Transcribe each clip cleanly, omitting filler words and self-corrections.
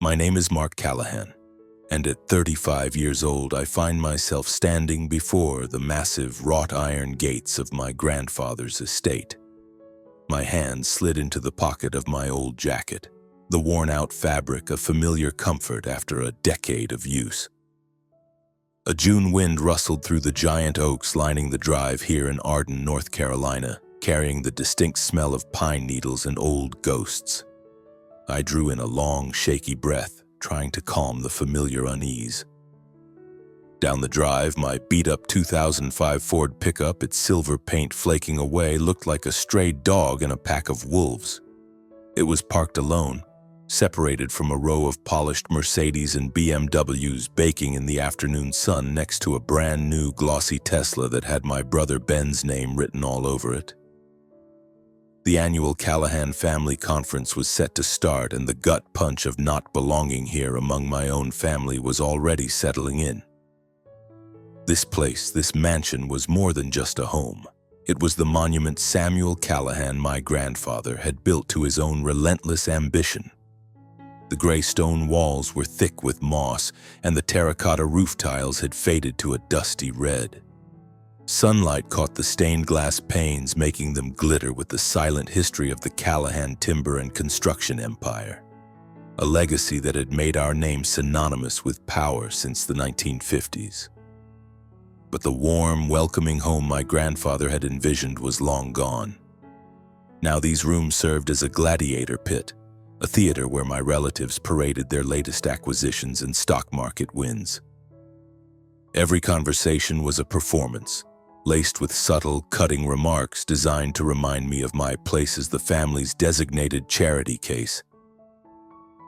My name is Mark Callahan, and at 35 years old I find myself standing before the massive wrought iron gates of my grandfather's estate. My hand slid into the pocket of my old jacket, the worn-out fabric a familiar comfort after a decade of use. A June wind rustled through the giant oaks lining the drive here in Arden, North Carolina, carrying the distinct smell of pine needles and old ghosts. I drew in a long, shaky breath, trying to calm the familiar unease. Down the drive, my beat-up 2005 Ford pickup, its silver paint flaking away, looked like a stray dog in a pack of wolves. It was parked alone, separated from a row of polished Mercedes and BMWs baking in the afternoon sun next to a brand-new glossy Tesla that had my brother Ben's name written all over it. The annual Callahan family conference was set to start, and the gut punch of not belonging here among my own family was already settling in. This place, this mansion, was more than just a home. It was the monument Samuel Callahan, my grandfather, had built to his own relentless ambition. The gray stone walls were thick with moss, and the terracotta roof tiles had faded to a dusty red. Sunlight caught the stained glass panes, making them glitter with the silent history of the Callahan timber and construction empire, a legacy that had made our name synonymous with power since the 1950s. But the warm, welcoming home my grandfather had envisioned was long gone. Now these rooms served as a gladiator pit, a theater where my relatives paraded their latest acquisitions and stock market wins. Every conversation was a performance, laced with subtle, cutting remarks designed to remind me of my place as the family's designated charity case.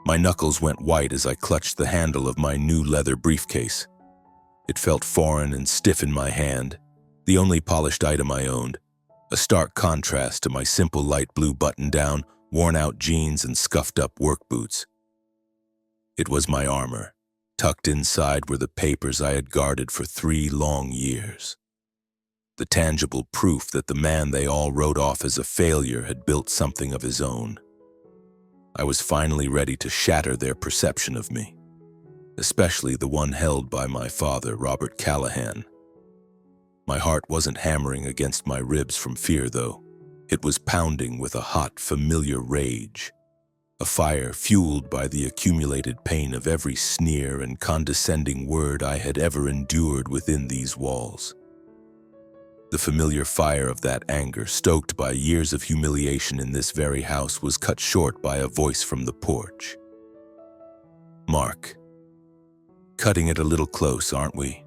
My knuckles went white as I clutched the handle of my new leather briefcase. It felt foreign and stiff in my hand, the only polished item I owned, a stark contrast to my simple light blue button-down, worn-out jeans and scuffed-up work boots. It was my armor. Tucked inside were the papers I had guarded for 3 long years. The tangible proof that the man they all wrote off as a failure had built something of his own. I was finally ready to shatter their perception of me, especially the one held by my father, Robert Callahan. My heart wasn't hammering against my ribs from fear, though. It was pounding with a hot, familiar rage, a fire fueled by the accumulated pain of every sneer and condescending word I had ever endured within these walls. The familiar fire of that anger, stoked by years of humiliation in this very house, was cut short by a voice from the porch. "Mark, cutting it a little close, aren't we?"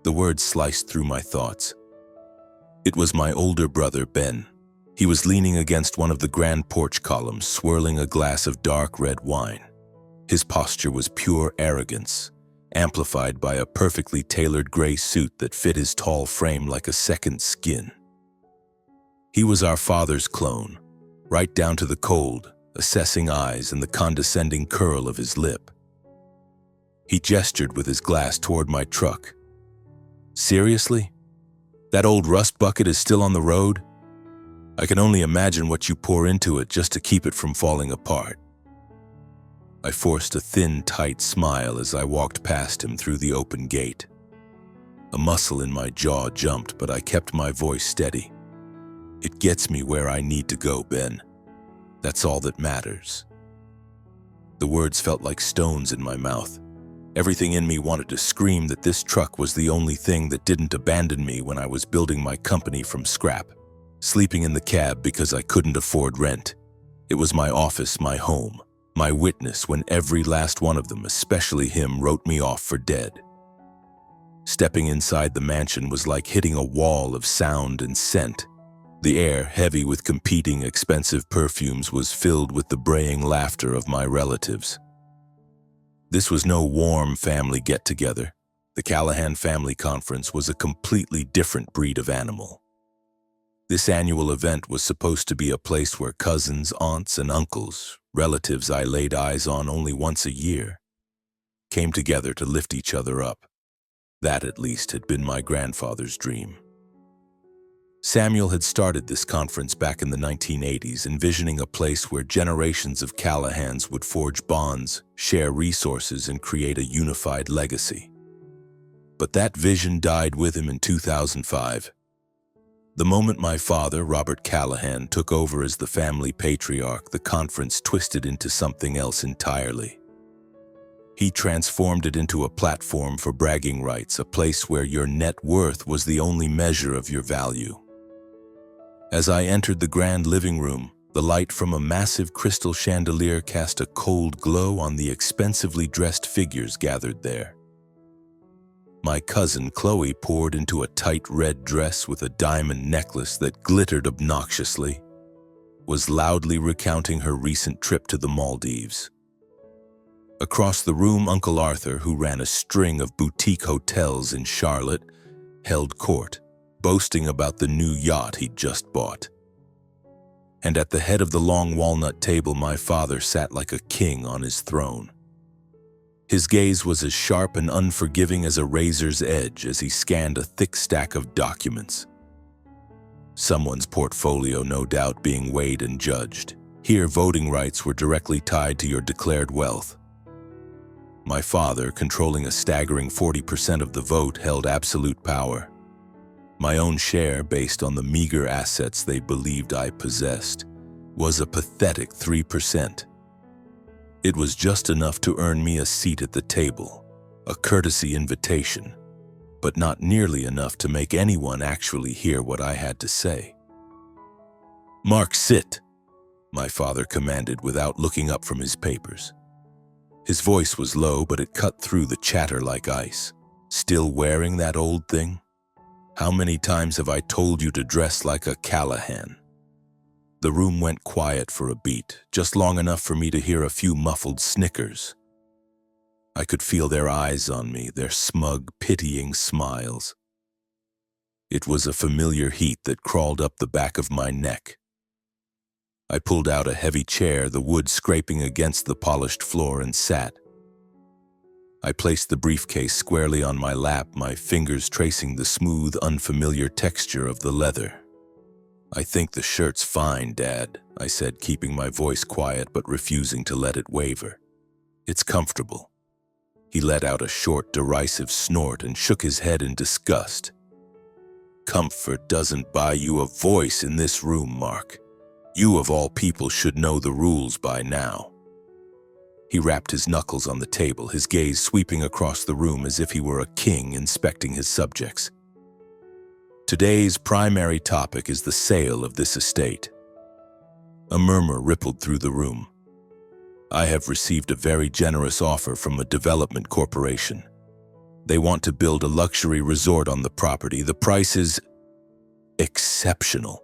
The words sliced through my thoughts. It was my older brother, Ben. He was leaning against one of the grand porch columns, swirling a glass of dark red wine. His posture was pure arrogance, amplified by a perfectly tailored gray suit that fit his tall frame like a second skin. He was our father's clone, right down to the cold, assessing eyes and the condescending curl of his lip. He gestured with his glass toward my truck. "Seriously? That old rust bucket is still on the road? I can only imagine what you pour into it just to keep it from falling apart." I forced a thin, tight smile as I walked past him through the open gate. A muscle in my jaw jumped, but I kept my voice steady. "It gets me where I need to go, Ben. That's all that matters." The words felt like stones in my mouth. Everything in me wanted to scream that this truck was the only thing that didn't abandon me when I was building my company from scrap, sleeping in the cab because I couldn't afford rent. It was my office, my home, my witness when every last one of them, especially him, wrote me off for dead. Stepping inside the mansion was like hitting a wall of sound and scent. The air, heavy with competing expensive perfumes, was filled with the braying laughter of my relatives. This was no warm family get-together. The Callahan family conference was a completely different breed of animal. This annual event was supposed to be a place where cousins, aunts, and uncles, relatives I laid eyes on only once a year, came together to lift each other up. That, at least, had been my grandfather's dream. Samuel had started this conference back in the 1980s, envisioning a place where generations of Callahans would forge bonds, share resources, and create a unified legacy. But that vision died with him in 2005. The moment my father, Robert Callahan, took over as the family patriarch, the conference twisted into something else entirely. He transformed it into a platform for bragging rights, a place where your net worth was the only measure of your value. As I entered the grand living room, the light from a massive crystal chandelier cast a cold glow on the expensively dressed figures gathered there. My cousin Chloe poured into a tight red dress with a diamond necklace that glittered obnoxiously, was loudly recounting her recent trip to the Maldives. Across the room, Uncle Arthur, who ran a string of boutique hotels in Charlotte, held court, boasting about the new yacht he'd just bought. And at the head of the long walnut table, my father sat like a king on his throne. His gaze was as sharp and unforgiving as a razor's edge as he scanned a thick stack of documents. Someone's portfolio, no doubt, being weighed and judged. Here, voting rights were directly tied to your declared wealth. My father, controlling a staggering 40% of the vote, held absolute power. My own share, based on the meager assets they believed I possessed, was a pathetic 3%. It was just enough to earn me a seat at the table, a courtesy invitation, but not nearly enough to make anyone actually hear what I had to say. "Mark, sit," my father commanded without looking up from his papers. His voice was low, but it cut through the chatter like ice. "Still wearing that old thing? How many times have I told you to dress like a Callahan?" The room went quiet for a beat, just long enough for me to hear a few muffled snickers. I could feel their eyes on me, their smug, pitying smiles. It was a familiar heat that crawled up the back of my neck. I pulled out a heavy chair, the wood scraping against the polished floor, and sat. I placed the briefcase squarely on my lap, my fingers tracing the smooth, unfamiliar texture of the leather. "I think the shirt's fine, Dad," I said, keeping my voice quiet but refusing to let it waver. "It's comfortable." He let out a short, derisive snort and shook his head in disgust. "Comfort doesn't buy you a voice in this room, Mark. You, of all people, should know the rules by now." He rapped his knuckles on the table, his gaze sweeping across the room as if he were a king inspecting his subjects. "Today's primary topic is the sale of this estate." A murmur rippled through the room. "I have received a very generous offer from a development corporation. They want to build a luxury resort on the property. The price is exceptional."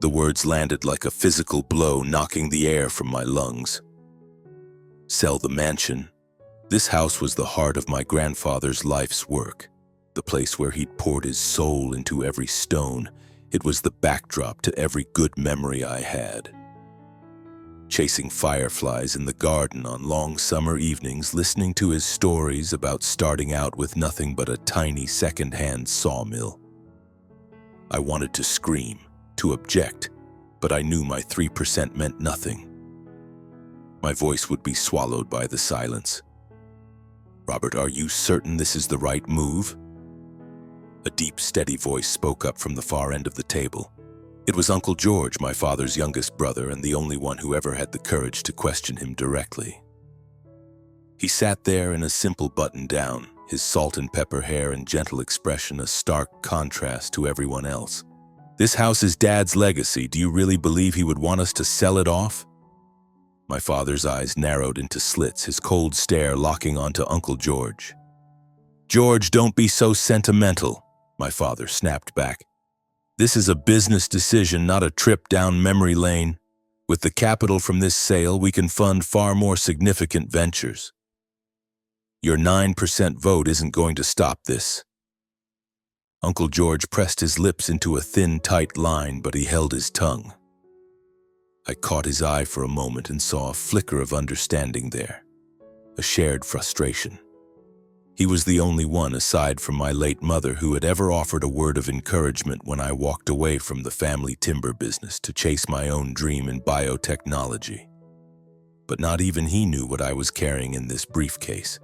The words landed like a physical blow, knocking the air from my lungs. Sell the mansion. This house was the heart of my grandfather's life's work, the place where he'd poured his soul into every stone. It was the backdrop to every good memory I had. Chasing fireflies in the garden on long summer evenings, listening to his stories about starting out with nothing but a tiny second-hand sawmill. I wanted to scream, to object, but I knew my 3% meant nothing. My voice would be swallowed by the silence. "Robert, are you certain this is the right move?" A deep, steady voice spoke up from the far end of the table. It was Uncle George, my father's youngest brother, and the only one who ever had the courage to question him directly. He sat there in a simple button-down, his salt and pepper hair and gentle expression a stark contrast to everyone else. "This house is Dad's legacy. Do you really believe he would want us to sell it off?" My father's eyes narrowed into slits, his cold stare locking onto Uncle George. "George, don't be so sentimental," my father snapped back. "This is a business decision, not a trip down memory lane. With the capital from this sale, we can fund far more significant ventures. Your 9% vote isn't going to stop this." Uncle George pressed his lips into a thin, tight line, but he held his tongue. I caught his eye for a moment and saw a flicker of understanding there, a shared frustration. He was the only one aside from my late mother who had ever offered a word of encouragement when I walked away from the family timber business to chase my own dream in biotechnology. But not even he knew what I was carrying in this briefcase.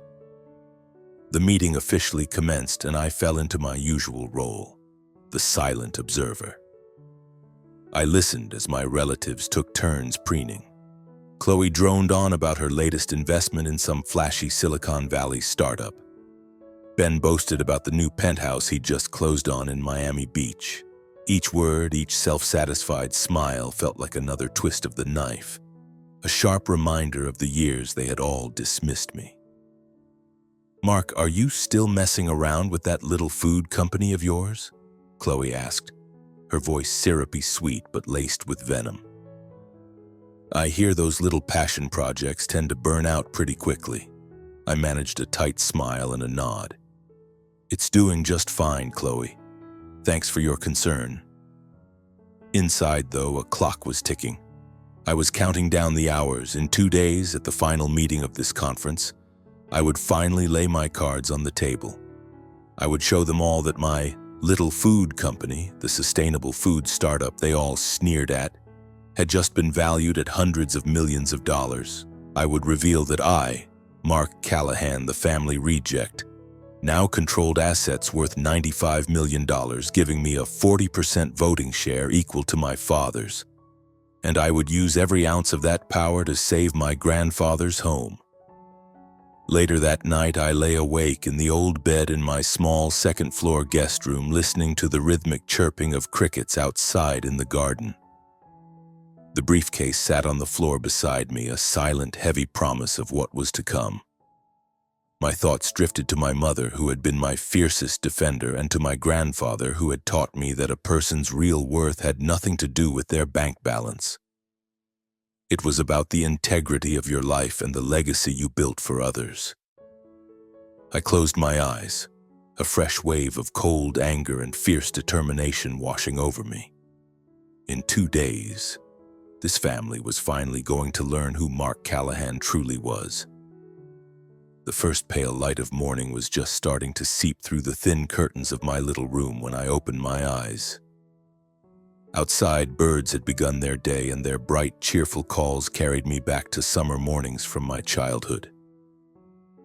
The meeting officially commenced and I fell into my usual role, the silent observer. I listened as my relatives took turns preening. Chloe droned on about her latest investment in some flashy Silicon Valley startup. Ben boasted about the new penthouse he'd just closed on in Miami Beach. Each word, each self-satisfied smile felt like another twist of the knife, a sharp reminder of the years they had all dismissed me. "Mark, are you still messing around with that little food company of yours?" Chloe asked, her voice syrupy sweet but laced with venom. "I hear those little passion projects tend to burn out pretty quickly." I managed a tight smile and a nod. "It's doing just fine, Chloe. Thanks for your concern." Inside, though, a clock was ticking. I was counting down the hours. In 2 days, at the final meeting of this conference, I would finally lay my cards on the table. I would show them all that my little food company, the sustainable food startup they all sneered at, had just been valued at hundreds of millions of dollars. I would reveal that I, Mark Callahan, the family reject, now controlled assets worth $95 million, giving me a 40% voting share equal to my father's. And I would use every ounce of that power to save my grandfather's home. Later that night, I lay awake in the old bed in my small second-floor guest room, listening to the rhythmic chirping of crickets outside in the garden. The briefcase sat on the floor beside me, a silent, heavy promise of what was to come. My thoughts drifted to my mother, who had been my fiercest defender, and to my grandfather, who had taught me that a person's real worth had nothing to do with their bank balance. It was about the integrity of your life and the legacy you built for others. I closed my eyes, a fresh wave of cold anger and fierce determination washing over me. In 2 days, this family was finally going to learn who Mark Callahan truly was. The first pale light of morning was just starting to seep through the thin curtains of my little room when I opened my eyes. Outside, birds had begun their day, and their bright, cheerful calls carried me back to summer mornings from my childhood.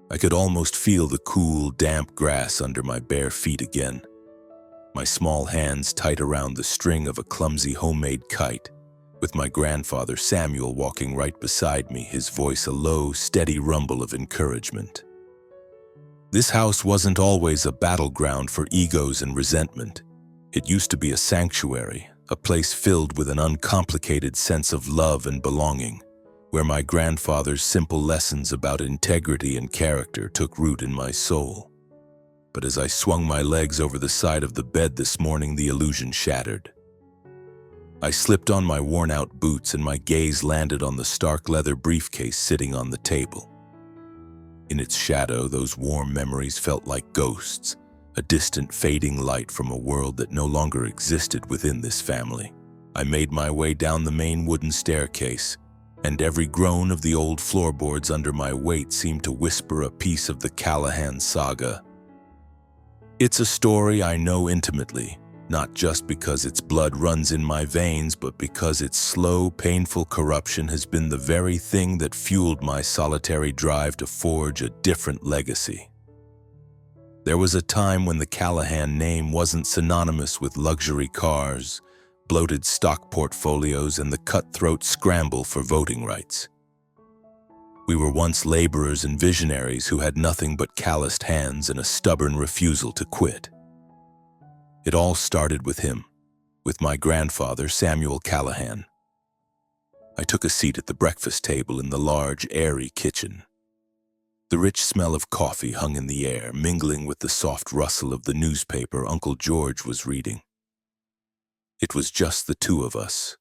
I could almost feel the cool, damp grass under my bare feet again, my small hands tight around the string of a clumsy homemade kite, with my grandfather Samuel walking right beside me, his voice a low, steady rumble of encouragement. This house wasn't always a battleground for egos and resentment. It used to be a sanctuary, a place filled with an uncomplicated sense of love and belonging, where my grandfather's simple lessons about integrity and character took root in my soul. But as I swung my legs over the side of the bed this morning, the illusion shattered. I slipped on my worn-out boots and my gaze landed on the stark leather briefcase sitting on the table. In its shadow, those warm memories felt like ghosts, a distant fading light from a world that no longer existed within this family. I made my way down the main wooden staircase, and every groan of the old floorboards under my weight seemed to whisper a piece of the Callahan saga. It's a story I know intimately, not just because its blood runs in my veins, but because its slow, painful corruption has been the very thing that fueled my solitary drive to forge a different legacy. There was a time when the Callahan name wasn't synonymous with luxury cars, bloated stock portfolios, and the cutthroat scramble for voting rights. We were once laborers and visionaries who had nothing but calloused hands and a stubborn refusal to quit. It all started with him, with my grandfather, Samuel Callahan. I took a seat at the breakfast table in the large, airy kitchen. The rich smell of coffee hung in the air, mingling with the soft rustle of the newspaper Uncle George was reading. It was just the two of us.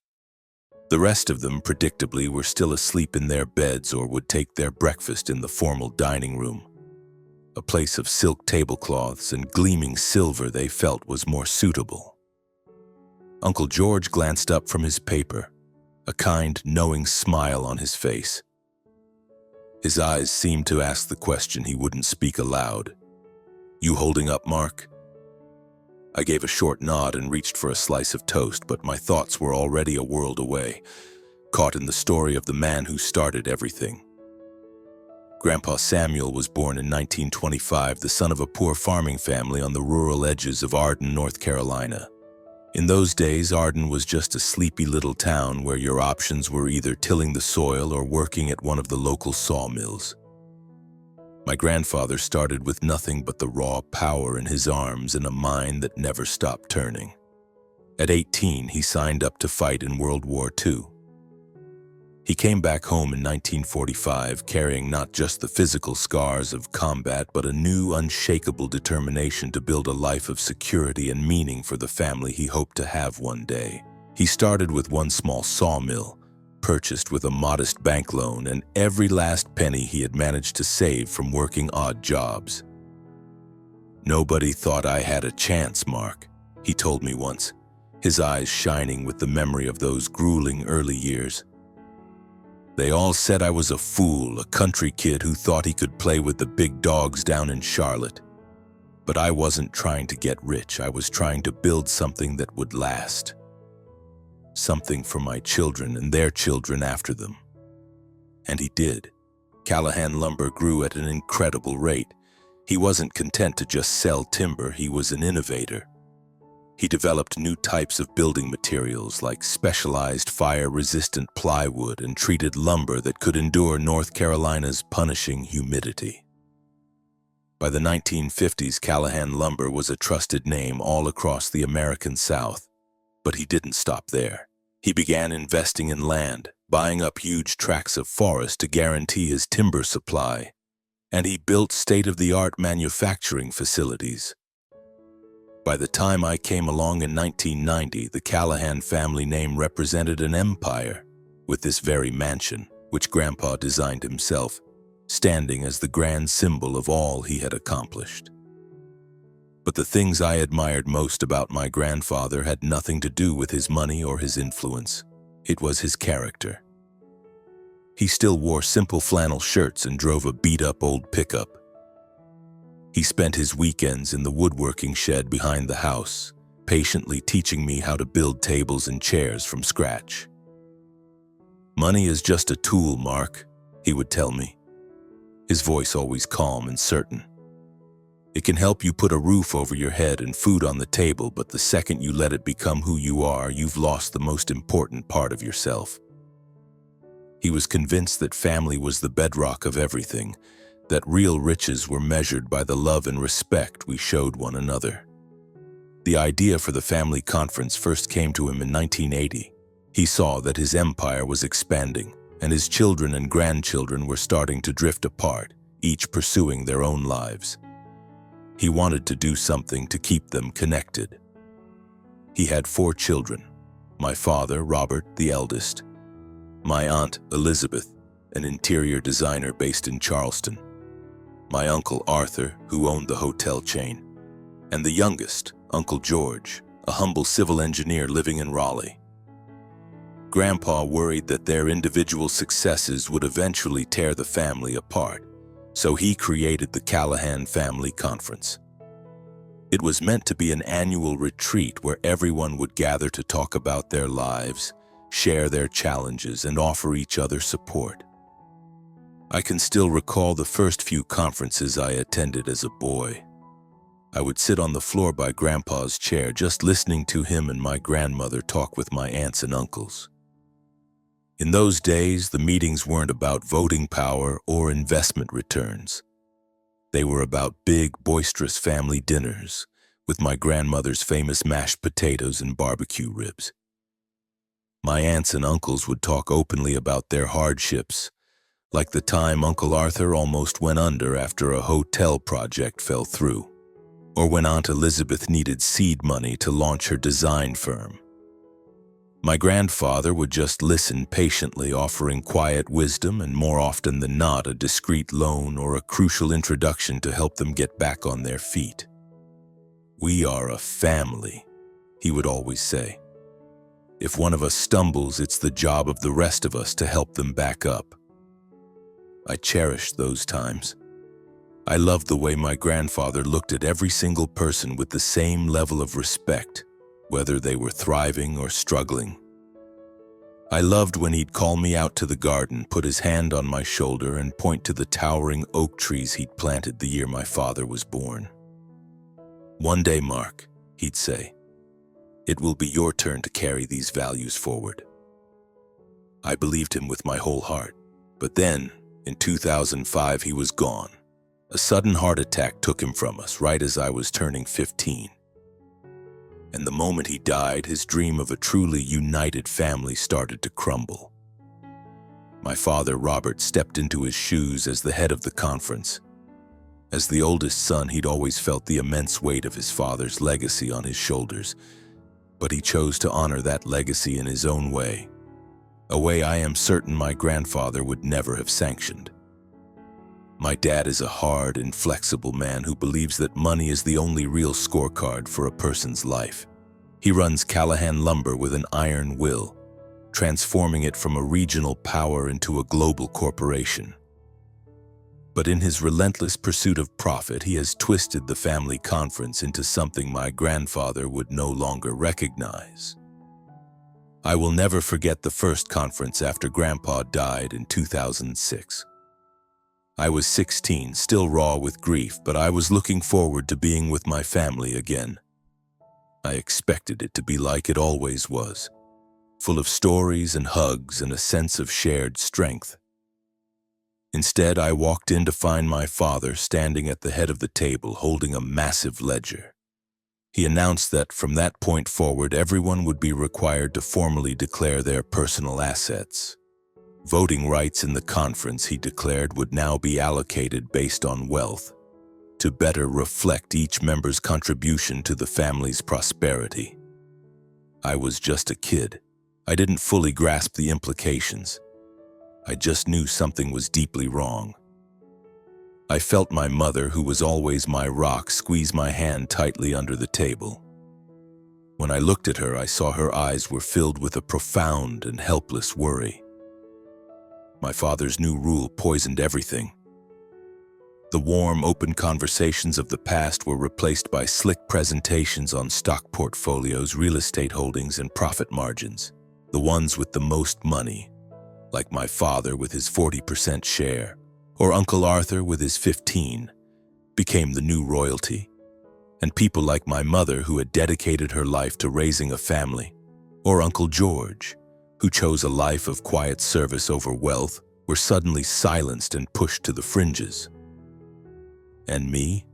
The rest of them, predictably, were still asleep in their beds or would take their breakfast in the formal dining room. A place of silk tablecloths and gleaming silver they felt was more suitable. Uncle George glanced up from his paper, a kind, knowing smile on his face. His eyes seemed to ask the question he wouldn't speak aloud. You holding up, Mark? I gave a short nod and reached for a slice of toast, but my thoughts were already a world away, caught in the story of the man who started everything. Grandpa Samuel was born in 1925, the son of a poor farming family on the rural edges of Arden, North Carolina. In those days, Arden was just a sleepy little town where your options were either tilling the soil or working at one of the local sawmills. My grandfather started with nothing but the raw power in his arms and a mind that never stopped turning. At 18, he signed up to fight in World War II. He came back home in 1945 carrying not just the physical scars of combat, but a new, unshakable determination to build a life of security and meaning for the family he hoped to have one day. He started with one small sawmill, purchased with a modest bank loan and every last penny he had managed to save from working odd jobs. "Nobody thought I had a chance, Mark," he told me once, his eyes shining with the memory of those grueling early years. "They all said I was a fool, a country kid who thought he could play with the big dogs down in Charlotte. But I wasn't trying to get rich, I was trying to build something that would last. Something for my children and their children after them." And he did. Callahan Lumber grew at an incredible rate. He wasn't content to just sell timber, he was an innovator. He developed new types of building materials like specialized fire-resistant plywood and treated lumber that could endure North Carolina's punishing humidity. By the 1950s, Callahan Lumber was a trusted name all across the American South. But he didn't stop there. He began investing in land, buying up huge tracts of forest to guarantee his timber supply, and he built state-of-the-art manufacturing facilities. By the time I came along in 1990, the Callahan family name represented an empire, with this very mansion, which Grandpa designed himself, standing as the grand symbol of all he had accomplished. But the things I admired most about my grandfather had nothing to do with his money or his influence. It was his character. He still wore simple flannel shirts and drove a beat-up old pickup. He spent his weekends in the woodworking shed behind the house, patiently teaching me how to build tables and chairs from scratch. "Money is just a tool, Mark," he would tell me, his voice always calm and certain. "It can help you put a roof over your head and food on the table, but the second you let it become who you are, you've lost the most important part of yourself." He was convinced that family was the bedrock of everything, that real riches were measured by the love and respect we showed one another. The idea for the family conference first came to him in 1980. He saw that his empire was expanding, and his children and grandchildren were starting to drift apart, each pursuing their own lives. He wanted to do something to keep them connected. He had 4 children, my father, Robert, the eldest, my aunt, Elizabeth, an interior designer based in Charleston, my uncle, Arthur, who owned the hotel chain, and the youngest, Uncle George, a humble civil engineer living in Raleigh. Grandpa worried that their individual successes would eventually tear the family apart, so he created the Callahan Family Conference. It was meant to be an annual retreat where everyone would gather to talk about their lives, share their challenges, and offer each other support. I can still recall the first few conferences I attended as a boy. I would sit on the floor by Grandpa's chair just listening to him and my grandmother talk with my aunts and uncles. In those days, the meetings weren't about voting power or investment returns. They were about big, boisterous family dinners with my grandmother's famous mashed potatoes and barbecue ribs. My aunts and uncles would talk openly about their hardships, like the time Uncle Arthur almost went under after a hotel project fell through, or when Aunt Elizabeth needed seed money to launch her design firm. My grandfather would just listen patiently, offering quiet wisdom and more often than not a discreet loan or a crucial introduction to help them get back on their feet. "We are a family," he would always say. "If one of us stumbles, it's the job of the rest of us to help them back up." I cherished those times. I loved the way my grandfather looked at every single person with the same level of respect, whether they were thriving or struggling. I loved when he'd call me out to the garden, put his hand on my shoulder, and point to the towering oak trees he'd planted the year my father was born. "One day, Mark," he'd say, "it will be your turn to carry these values forward." I believed him with my whole heart. But then, in 2005, he was gone. A sudden heart attack took him from us right as I was turning 15. And the moment he died, his dream of a truly united family started to crumble. My father, Robert, stepped into his shoes as the head of the conference. As the oldest son, he'd always felt the immense weight of his father's legacy on his shoulders, but he chose to honor that legacy in his own way, a way I am certain my grandfather would never have sanctioned. My dad is a hard, inflexible man who believes that money is the only real scorecard for a person's life. He runs Callahan Lumber with an iron will, transforming it from a regional power into a global corporation. But in his relentless pursuit of profit, he has twisted the family conference into something my grandfather would no longer recognize. I will never forget the first conference after Grandpa died in 2006. I was 16, still raw with grief, but I was looking forward to being with my family again. I expected it to be like it always was, full of stories and hugs and a sense of shared strength. Instead, I walked in to find my father standing at the head of the table holding a massive ledger. He announced that from that point forward, everyone would be required to formally declare their personal assets. Voting rights in the conference, he declared, would now be allocated based on wealth, to better reflect each member's contribution to the family's prosperity. I was just a kid. I didn't fully grasp the implications. I just knew something was deeply wrong. I felt my mother, who was always my rock, squeeze my hand tightly under the table. When I looked at her, I saw her eyes were filled with a profound and helpless worry. My father's new rule poisoned everything. The warm, open conversations of the past were replaced by slick presentations on stock portfolios, real estate holdings, and profit margins. The ones with the most money, like my father with his 40% share, or Uncle Arthur with his 15, became the new royalty. And people like my mother, who had dedicated her life to raising a family, or Uncle George, who chose a life of quiet service over wealth, were suddenly silenced and pushed to the fringes. And me,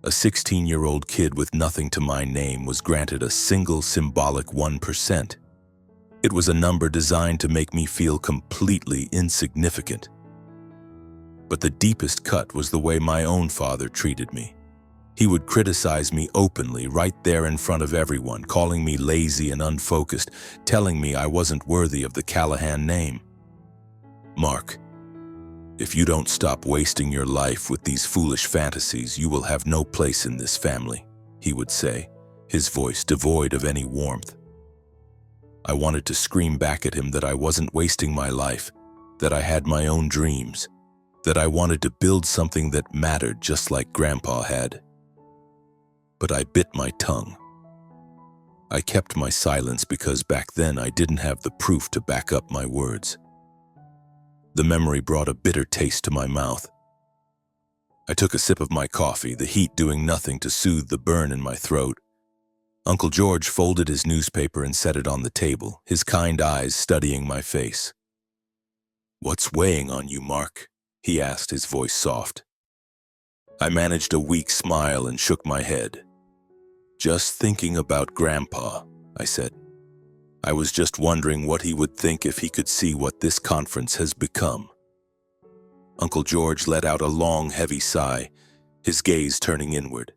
a 16-year-old kid with nothing to my name, was granted a single symbolic 1%. It was a number designed to make me feel completely insignificant. But the deepest cut was the way my own father treated me. He would criticize me openly right there in front of everyone, calling me lazy and unfocused, telling me I wasn't worthy of the Callahan name. "Mark, if you don't stop wasting your life with these foolish fantasies, you will have no place in this family," he would say, his voice devoid of any warmth. I wanted to scream back at him that I wasn't wasting my life, that I had my own dreams, that I wanted to build something that mattered just like Grandpa had. But I bit my tongue. I kept my silence because back then I didn't have the proof to back up my words. The memory brought a bitter taste to my mouth. I took a sip of my coffee, the heat doing nothing to soothe the burn in my throat. Uncle George folded his newspaper and set it on the table, his kind eyes studying my face. "What's weighing on you, Mark?" he asked, his voice soft. I managed a weak smile and shook my head. "Just thinking about Grandpa," I said. "I was just wondering what he would think if he could see what this conference has become." Uncle George let out a long, heavy sigh, his gaze turning inward.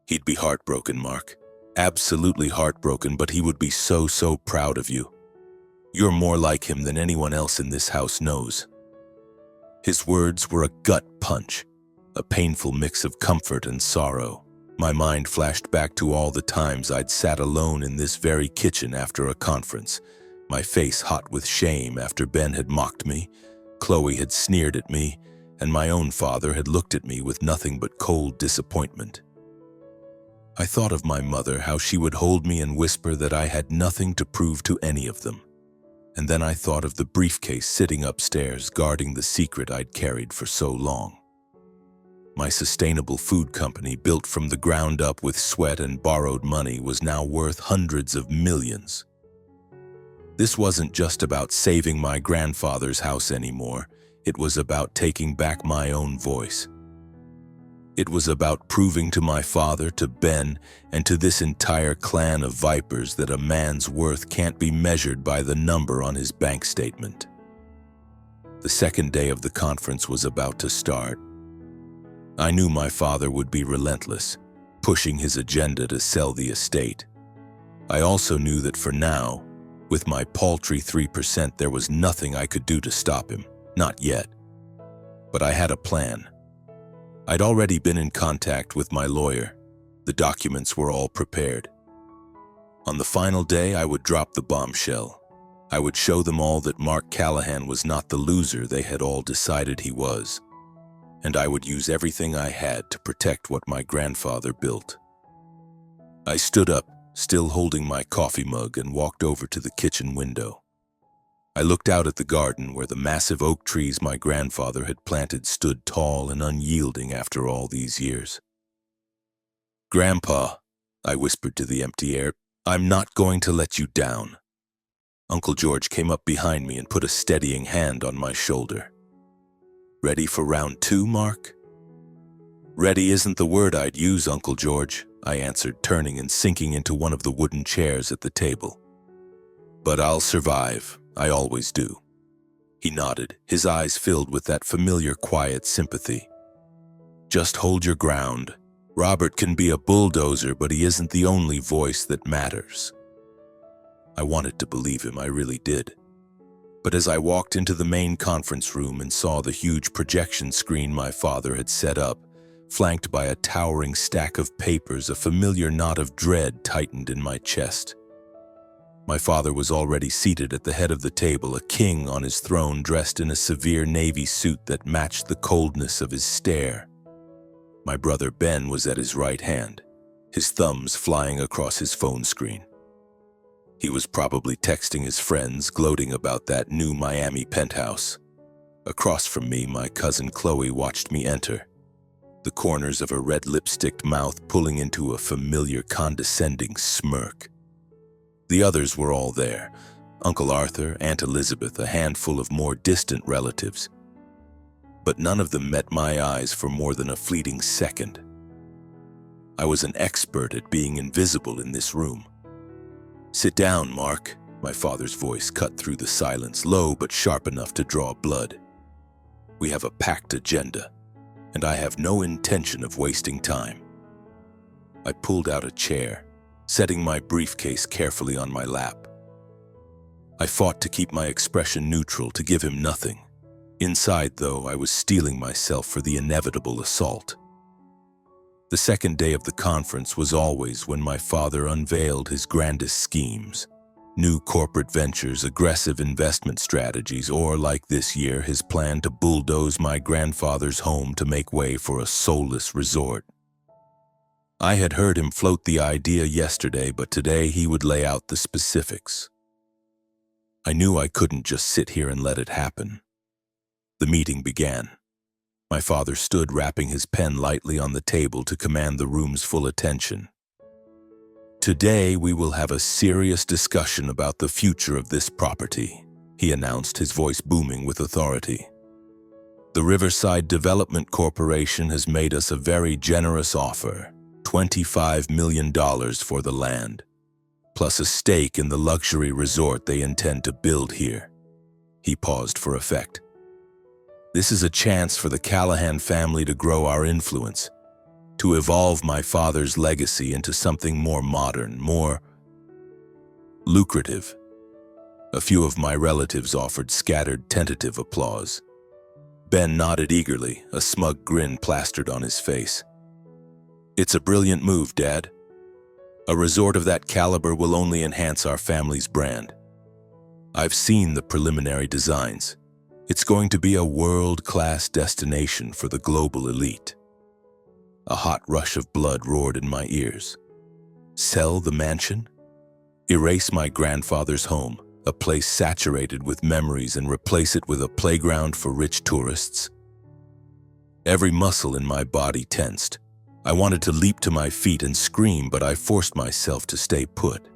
"He'd be heartbroken, Mark. Absolutely heartbroken, but he would be so proud of you. You're more like him than anyone else in this house knows." His words were a gut punch, a painful mix of comfort and sorrow. My mind flashed back to all the times I'd sat alone in this very kitchen after a conference, my face hot with shame after Ben had mocked me, Chloe had sneered at me, and my own father had looked at me with nothing but cold disappointment. I thought of my mother, how she would hold me and whisper that I had nothing to prove to any of them. And then I thought of the briefcase sitting upstairs guarding the secret I'd carried for so long. My sustainable food company, built from the ground up with sweat and borrowed money, was now worth hundreds of millions. This wasn't just about saving my grandfather's house anymore. It was about taking back my own voice. It was about proving to my father, to Ben, and to this entire clan of vipers that a man's worth can't be measured by the number on his bank statement. The second day of the conference was about to start. I knew my father would be relentless, pushing his agenda to sell the estate. I also knew that for now, with my paltry 3%, there was nothing I could do to stop him. Not yet. But I had a plan. I'd already been in contact with my lawyer. The documents were all prepared. On the final day, I would drop the bombshell. I would show them all that Mark Callahan was not the loser they had all decided he was. And I would use everything I had to protect what my grandfather built. I stood up, still holding my coffee mug, and walked over to the kitchen window. I looked out at the garden where the massive oak trees my grandfather had planted stood tall and unyielding after all these years. "Grandpa," I whispered to the empty air, "I'm not going to let you down." Uncle George came up behind me and put a steadying hand on my shoulder. "Ready for round 2, Mark?" "Ready isn't the word I'd use, Uncle George," I answered, turning and sinking into one of the wooden chairs at the table. "But I'll survive. I always do." He nodded, his eyes filled with that familiar quiet sympathy. "Just hold your ground. Robert can be a bulldozer, but he isn't the only voice that matters." I wanted to believe him, I really did. But as I walked into the main conference room and saw the huge projection screen my father had set up, flanked by a towering stack of papers, a familiar knot of dread tightened in my chest. My father was already seated at the head of the table, a king on his throne, dressed in a severe navy suit that matched the coldness of his stare. My brother Ben was at his right hand, his thumbs flying across his phone screen. He was probably texting his friends, gloating about that new Miami penthouse. Across from me, my cousin Chloe watched me enter, the corners of her red lipsticked mouth pulling into a familiar condescending smirk. The others were all there: Uncle Arthur, Aunt Elizabeth, a handful of more distant relatives. But none of them met my eyes for more than a fleeting second. I was an expert at being invisible in this room. "Sit down, Mark," my father's voice cut through the silence, low but sharp enough to draw blood. "We have a packed agenda, and I have no intention of wasting time." I pulled out a chair, setting my briefcase carefully on my lap. I fought to keep my expression neutral, to give him nothing. Inside, though, I was steeling myself for the inevitable assault. The second day of the conference was always when my father unveiled his grandest schemes: new corporate ventures, aggressive investment strategies, or, like this year, his plan to bulldoze my grandfather's home to make way for a soulless resort. I had heard him float the idea yesterday, but today he would lay out the specifics. I knew I couldn't just sit here and let it happen. The meeting began. My father stood, rapping his pen lightly on the table to command the room's full attention. "Today we will have a serious discussion about the future of this property," he announced, his voice booming with authority. "The Riverside Development Corporation has made us a very generous offer: $25 million for the land, plus a stake in the luxury resort they intend to build here." He paused for effect. "This is a chance for the Callahan family to grow our influence, to evolve my father's legacy into something more modern, more lucrative." A few of my relatives offered scattered, tentative applause. Ben nodded eagerly, a smug grin plastered on his face. "It's a brilliant move, Dad. A resort of that caliber will only enhance our family's brand. I've seen the preliminary designs. It's going to be a world-class destination for the global elite. A hot rush of blood roared in my ears. Sell the mansion? Erase my grandfather's home, a place saturated with memories, and replace it with a playground for rich tourists? Every muscle in my body tensed. I wanted to leap to my feet and scream, but I forced myself to stay put.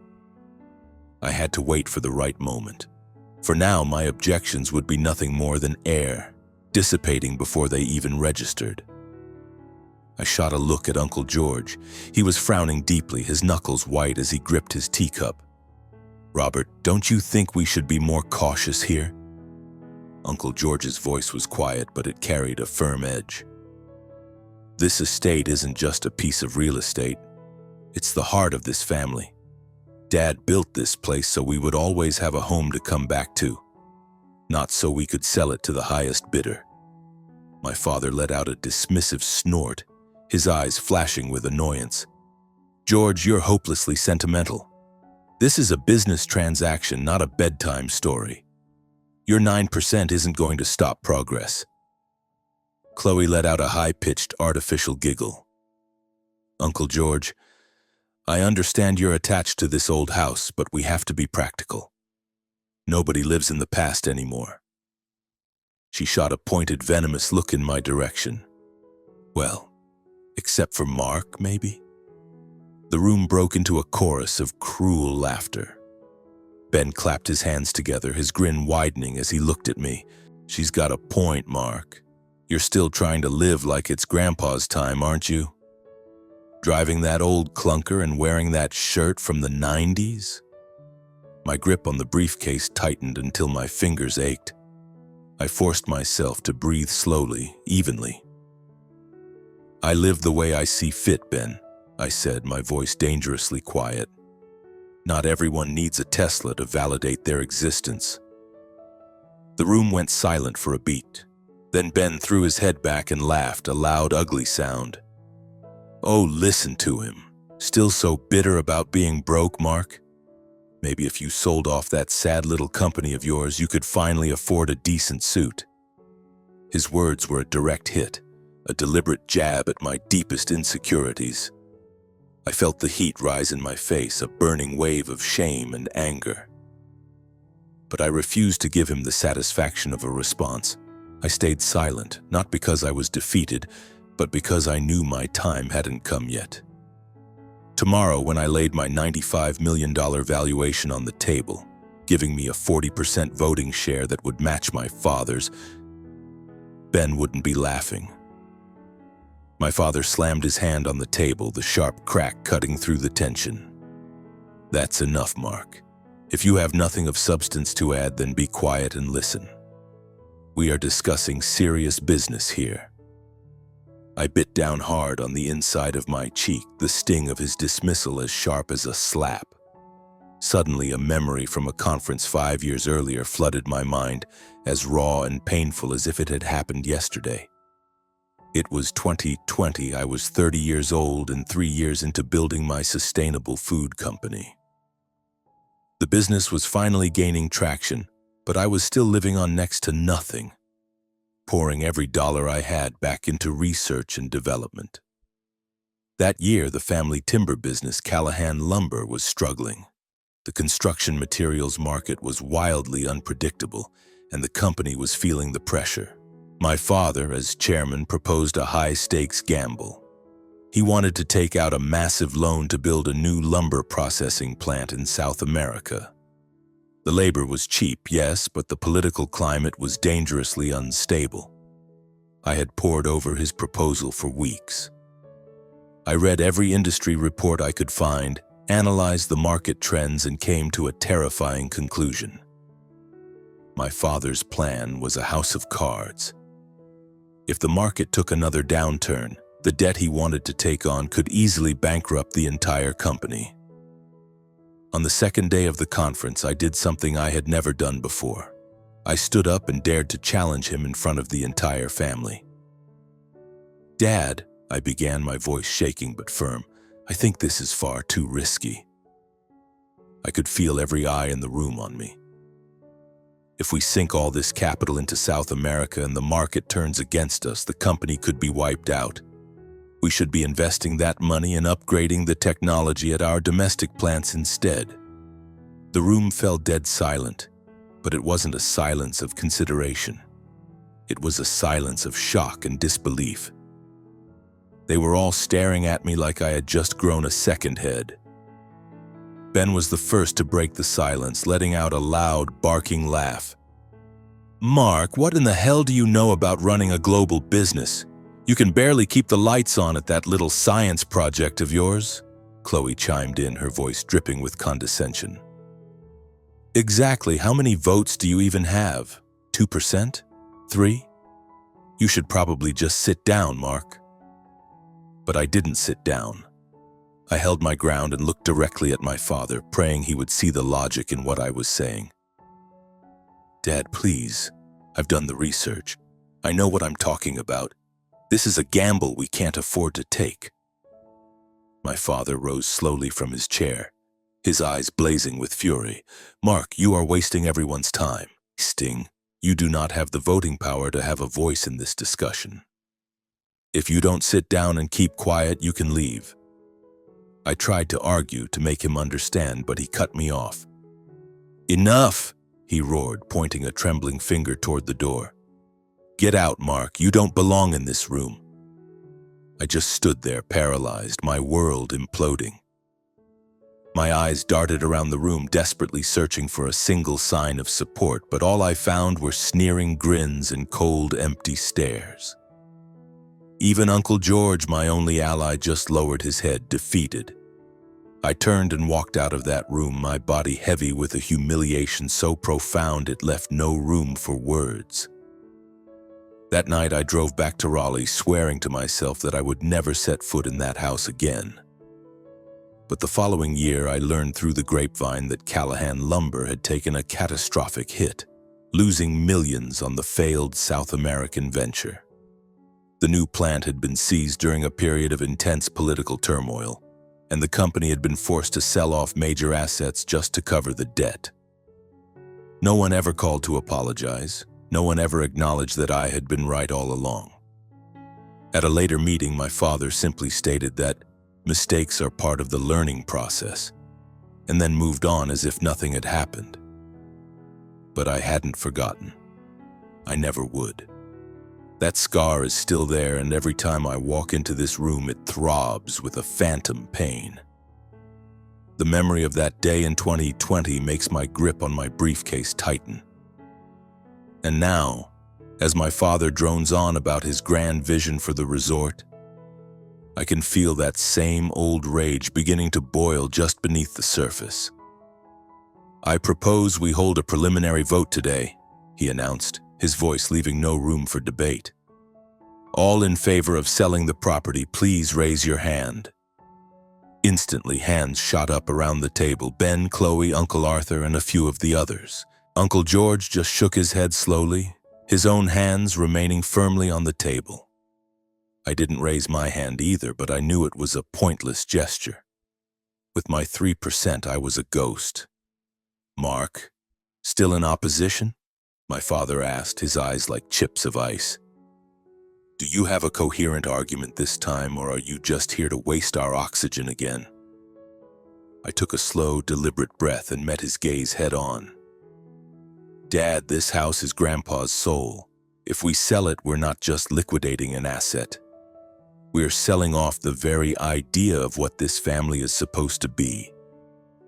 I had to wait for the right moment. For now, my objections would be nothing more than air, dissipating before they even registered. I shot a look at Uncle George. He was frowning deeply, his knuckles white as he gripped his teacup. "Robert, don't you think we should be more cautious here?" Uncle George's voice was quiet, but it carried a firm edge. "This estate isn't just a piece of real estate. It's the heart of this family. Dad built this place so we would always have a home to come back to, not so we could sell it to the highest bidder." My father let out a dismissive snort, his eyes flashing with annoyance. "George, you're hopelessly sentimental. This is a business transaction, not a bedtime story. Your 9% isn't going to stop progress." Chloe let out a high-pitched, artificial giggle. "Uncle George, I understand you're attached to this old house, but we have to be practical. Nobody lives in the past anymore." She shot a pointed, venomous look in my direction. "Well, except for Mark, maybe?" The room broke into a chorus of cruel laughter. Ben clapped his hands together, his grin widening as he looked at me. "She's got a point, Mark. You're still trying to live like it's Grandpa's time, aren't you? Driving that old clunker and wearing that shirt from the 90s? My grip on the briefcase tightened until my fingers ached. I forced myself to breathe slowly, evenly. "I live the way I see fit, Ben," I said, my voice dangerously quiet. "Not everyone needs a Tesla to validate their existence." The room went silent for a beat. Then Ben threw his head back and laughed, a loud, ugly sound. "Oh, listen to him. Still so bitter about being broke, Mark? Maybe if you sold off that sad little company of yours, you could finally afford a decent suit." His words were a direct hit, a deliberate jab at my deepest insecurities. I felt the heat rise in my face, a burning wave of shame and anger. But I refused to give him the satisfaction of a response. I stayed silent, not because I was defeated, but because I knew my time hadn't come yet. Tomorrow, when I laid my $95 million valuation on the table, giving me a 40% voting share that would match my father's, Ben wouldn't be laughing. My father slammed his hand on the table, the sharp crack cutting through the tension. "That's enough, Mark. If you have nothing of substance to add, then be quiet and listen. We are discussing serious business here." I bit down hard on the inside of my cheek, the sting of his dismissal as sharp as a slap. Suddenly, a memory from a conference 5 years earlier flooded my mind, as raw and painful as if it had happened yesterday. It was 2020, I was 30 years old and 3 years into building my sustainable food company. The business was finally gaining traction, but I was still living on next to nothing, pouring every dollar I had back into research and development. That year, the family timber business, Callahan Lumber, was struggling. The construction materials market was wildly unpredictable, and the company was feeling the pressure. My father, as chairman, proposed a high-stakes gamble. He wanted to take out a massive loan to build a new lumber processing plant in South America. The labor was cheap, yes, but the political climate was dangerously unstable. I had pored over his proposal for weeks. I read every industry report I could find, analyzed the market trends, and came to a terrifying conclusion. My father's plan was a house of cards. If the market took another downturn, the debt he wanted to take on could easily bankrupt the entire company. On the second day of the conference, I did something I had never done before. I stood up and dared to challenge him in front of the entire family. "Dad," I began, my voice shaking but firm, "I think this is far too risky." I could feel every eye in the room on me. If we sink all this capital into South America and the market turns against us, the company could be wiped out. We should be investing that money and upgrading the technology at our domestic plants instead." The room fell dead silent, but it wasn't a silence of consideration. It was a silence of shock and disbelief. They were all staring at me like I had just grown a second head. Ben was the first to break the silence, letting out a loud, barking laugh. "Mark, what in the hell do you know about running a global business? You can barely keep the lights on at that little science project of yours," Chloe chimed in, her voice dripping with condescension. "Exactly how many votes do you even have? 2%? 3? You should probably just sit down, Mark." But I didn't sit down. I held my ground and looked directly at my father, praying he would see the logic in what I was saying. "Dad, please. I've done the research. I know what I'm talking about. This is a gamble we can't afford to take." My father rose slowly from his chair, his eyes blazing with fury. "Mark, you are wasting everyone's time. Sting, you do not have the voting power to have a voice in this discussion. If you don't sit down and keep quiet, you can leave." I tried to argue to make him understand, but he cut me off. "Enough!" he roared, pointing a trembling finger toward the door. "Get out, Mark. You don't belong in this room." I just stood there, paralyzed, my world imploding. My eyes darted around the room, desperately searching for a single sign of support, but all I found were sneering grins and cold, empty stares. Even Uncle George, my only ally, just lowered his head, defeated. I turned and walked out of that room, my body heavy with a humiliation so profound it left no room for words. That night I drove back to Raleigh, swearing to myself that I would never set foot in that house again. But the following year I learned through the grapevine that Callahan Lumber had taken a catastrophic hit, losing millions on the failed South American venture. The new plant had been seized during a period of intense political turmoil, and the company had been forced to sell off major assets just to cover the debt. No one ever called to apologize. No one ever acknowledged that I had been right all along. At a later meeting, my father simply stated that mistakes are part of the learning process, and then moved on as if nothing had happened. But I hadn't forgotten. I never would. That scar is still there, and every time I walk into this room, it throbs with a phantom pain. The memory of that day in 2020 makes my grip on my briefcase tighten. And now, as my father drones on about his grand vision for the resort, I can feel that same old rage beginning to boil just beneath the surface. "I propose we hold a preliminary vote today," he announced, his voice leaving no room for debate. "All in favor of selling the property, please raise your hand." Instantly, hands shot up around the table: Ben, Chloe, Uncle Arthur, and a few of the others. Uncle George just shook his head slowly, his own hands remaining firmly on the table. I didn't raise my hand either, but I knew it was a pointless gesture. With my 3%, I was a ghost. "Mark, still in opposition?" my father asked, his eyes like chips of ice. "Do you have a coherent argument this time, or are you just here to waste our oxygen again?" I took a slow, deliberate breath and met his gaze head on. "Dad, this house is Grandpa's soul. If we sell it, we're not just liquidating an asset. We're selling off the very idea of what this family is supposed to be."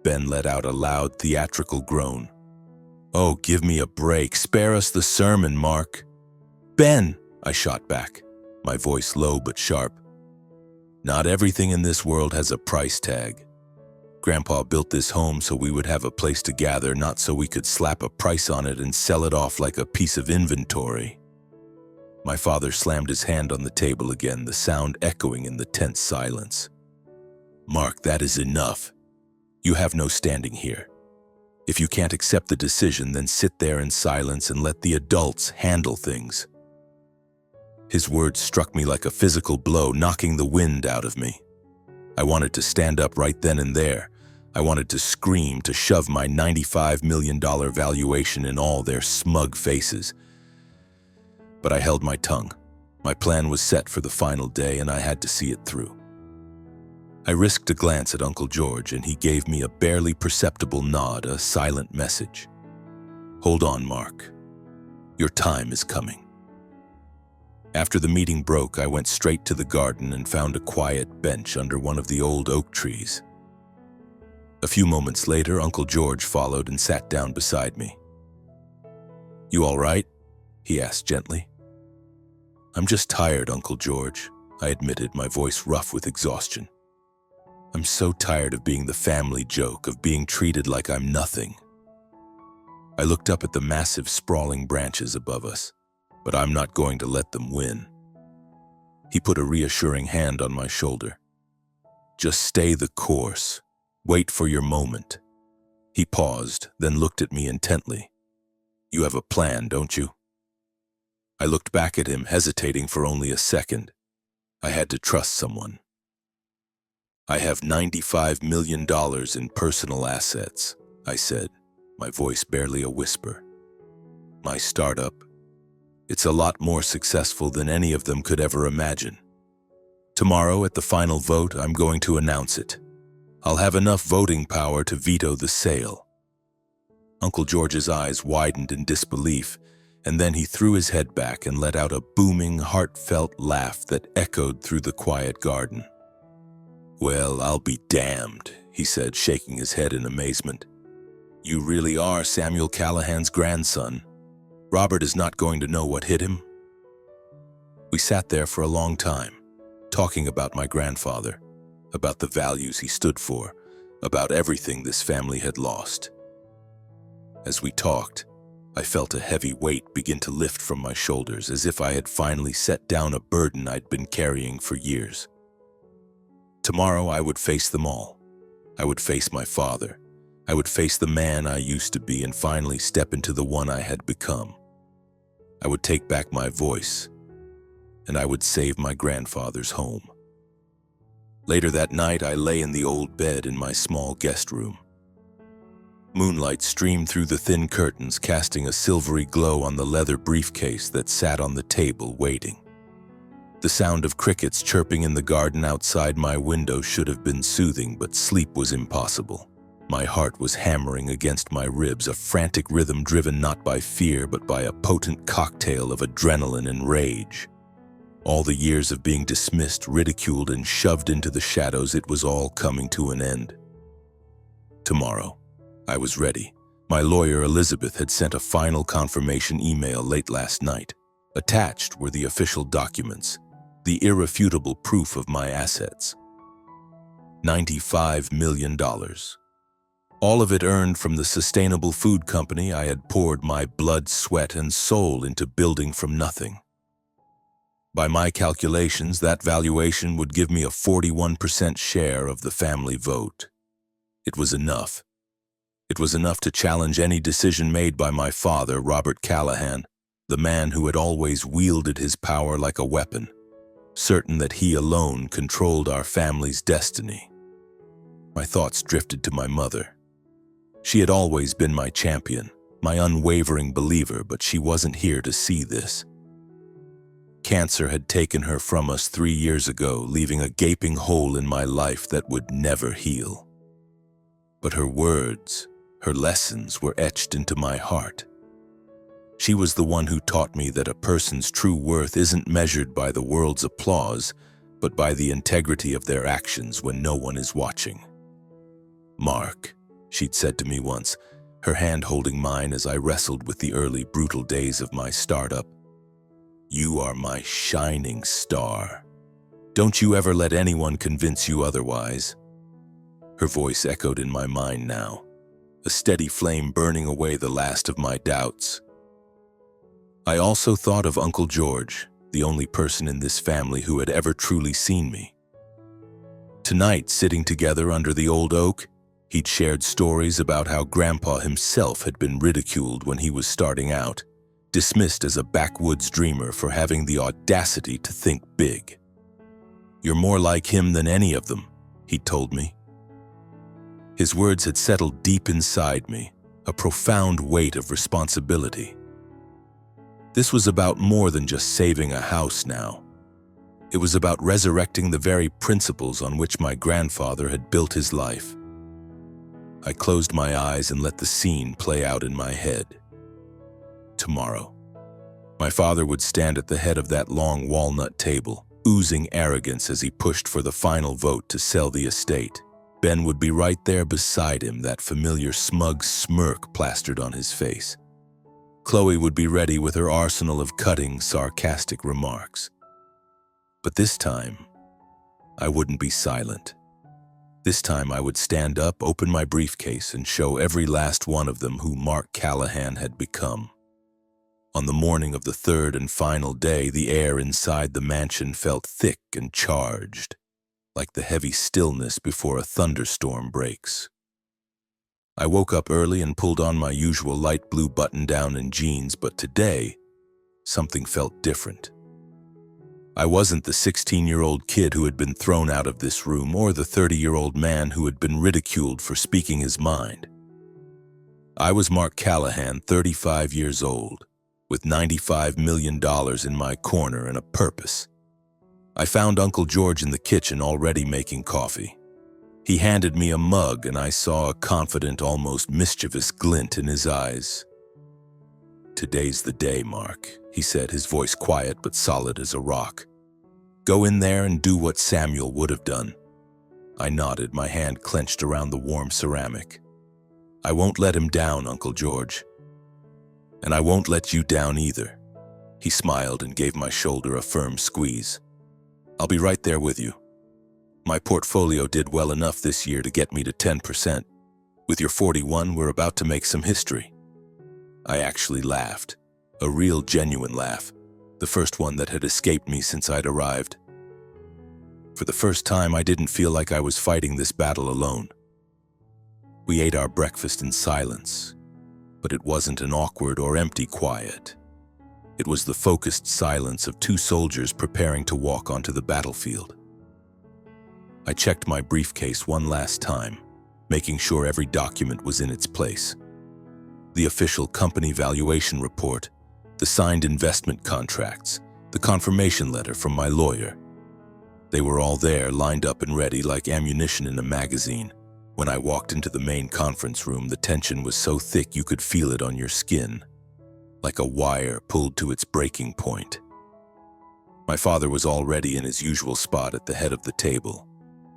Ben let out a loud, theatrical groan. "Oh, give me a break. Spare us the sermon, Mark." "Ben!" I shot back, my voice low but sharp. "Not everything in this world has a price tag. Grandpa built this home so we would have a place to gather, not so we could slap a price on it and sell it off like a piece of inventory." My father slammed his hand on the table again, the sound echoing in the tense silence. "Mark, that is enough. You have no standing here. If you can't accept the decision, then sit there in silence and let the adults handle things." His words struck me like a physical blow, knocking the wind out of me. I wanted to stand up right then and there, I wanted to scream, to shove my $95 million valuation in all their smug faces. But I held my tongue. My plan was set for the final day, and I had to see it through. I risked a glance at Uncle George, and he gave me a barely perceptible nod, a silent message. "Hold on, Mark. Your time is coming." After the meeting broke, I went straight to the garden and found a quiet bench under one of the old oak trees. A few moments later, Uncle George followed and sat down beside me. "You all right?" he asked gently. "I'm just tired, Uncle George," I admitted, my voice rough with exhaustion. "I'm so tired of being the family joke, of being treated like I'm nothing." I looked up at the massive, sprawling branches above us, but I'm not going to let them win. He put a reassuring hand on my shoulder. "Just stay the course. Wait for your moment." He paused, then looked at me intently. "You have a plan, don't you?" I looked back at him, hesitating for only a second. I had to trust someone. "I have $95 million in personal assets," I said, my voice barely a whisper. "My startup. It's a lot more successful than any of them could ever imagine. Tomorrow, at the final vote, I'm going to announce it. I'll have enough voting power to veto the sale." Uncle George's eyes widened in disbelief, and then he threw his head back and let out a booming, heartfelt laugh that echoed through the quiet garden. "Well, I'll be damned," he said, shaking his head in amazement. "You really are Samuel Callahan's grandson. Robert is not going to know what hit him." We sat there for a long time, talking about my grandfather, about the values he stood for, about everything this family had lost. As we talked, I felt a heavy weight begin to lift from my shoulders, as if I had finally set down a burden I'd been carrying for years. Tomorrow I would face them all. I would face my father. I would face the man I used to be and finally step into the one I had become. I would take back my voice, and I would save my grandfather's home. Later that night, I lay in the old bed in my small guest room. Moonlight streamed through the thin curtains, casting a silvery glow on the leather briefcase that sat on the table waiting. The sound of crickets chirping in the garden outside my window should have been soothing, but sleep was impossible. My heart was hammering against my ribs, a frantic rhythm driven not by fear, but by a potent cocktail of adrenaline and rage. All the years of being dismissed, ridiculed, and shoved into the shadows, it was all coming to an end. Tomorrow. I was ready. My lawyer, Elizabeth, had sent a final confirmation email late last night. Attached were the official documents, the irrefutable proof of my assets. $95 million. All of it earned from the sustainable food company I had poured my blood, sweat, and soul into building from nothing. By my calculations, that valuation would give me a 41% share of the family vote. It was enough. It was enough to challenge any decision made by my father, Robert Callahan, the man who had always wielded his power like a weapon, certain that he alone controlled our family's destiny. My thoughts drifted to my mother. She had always been my champion, my unwavering believer, but she wasn't here to see this. Cancer had taken her from us 3 years ago, leaving a gaping hole in my life that would never heal. But her words, her lessons were etched into my heart. She was the one who taught me that a person's true worth isn't measured by the world's applause, but by the integrity of their actions when no one is watching. "Mark," she'd said to me once, her hand holding mine as I wrestled with the early brutal days of my startup, "you are my shining star. Don't you ever let anyone convince you otherwise." Her voice echoed in my mind now, a steady flame burning away the last of my doubts. I also thought of Uncle George, the only person in this family who had ever truly seen me. Tonight, sitting together under the old oak, he'd shared stories about how Grandpa himself had been ridiculed when he was starting out, dismissed as a backwoods dreamer for having the audacity to think big. "You're more like him than any of them," he'd told me. His words had settled deep inside me, a profound weight of responsibility. This was about more than just saving a house now. It was about resurrecting the very principles on which my grandfather had built his life. I closed my eyes and let the scene play out in my head. Tomorrow, my father would stand at the head of that long walnut table, oozing arrogance as he pushed for the final vote to sell the estate. Ben would be right there beside him, that familiar smug smirk plastered on his face. Chloe would be ready with her arsenal of cutting, sarcastic remarks. But this time, I wouldn't be silent. This time I would stand up, open my briefcase, and show every last one of them who Mark Callahan had become. On the morning of the third and final day, the air inside the mansion felt thick and charged, like the heavy stillness before a thunderstorm breaks. I woke up early and pulled on my usual light blue button-down and jeans, but today, something felt different. I wasn't the 16-year-old kid who had been thrown out of this room, or the 30-year-old man who had been ridiculed for speaking his mind. I was Mark Callahan, 35 years old, with $95 million in my corner and a purpose. I found Uncle George in the kitchen already making coffee. He handed me a mug, and I saw a confident, almost mischievous glint in his eyes. "Today's the day, Mark," he said, his voice quiet but solid as a rock. "Go in there and do what Samuel would have done." I nodded, my hand clenched around the warm ceramic. "I won't let him down, Uncle George. And I won't let you down either." He smiled and gave my shoulder a firm squeeze. "I'll be right there with you. My portfolio did well enough this year to get me to 10%. With your 41, we're about to make some history." I actually laughed. A real, genuine laugh. The first one that had escaped me since I'd arrived. For the first time, I didn't feel like I was fighting this battle alone. We ate our breakfast in silence, but it wasn't an awkward or empty quiet. It was the focused silence of two soldiers preparing to walk onto the battlefield. I checked my briefcase one last time, making sure every document was in its place. The official company valuation report, the signed investment contracts, the confirmation letter from my lawyer. They were all there, lined up and ready like ammunition in a magazine. When I walked into the main conference room, the tension was so thick you could feel it on your skin, like a wire pulled to its breaking point. My father was already in his usual spot at the head of the table,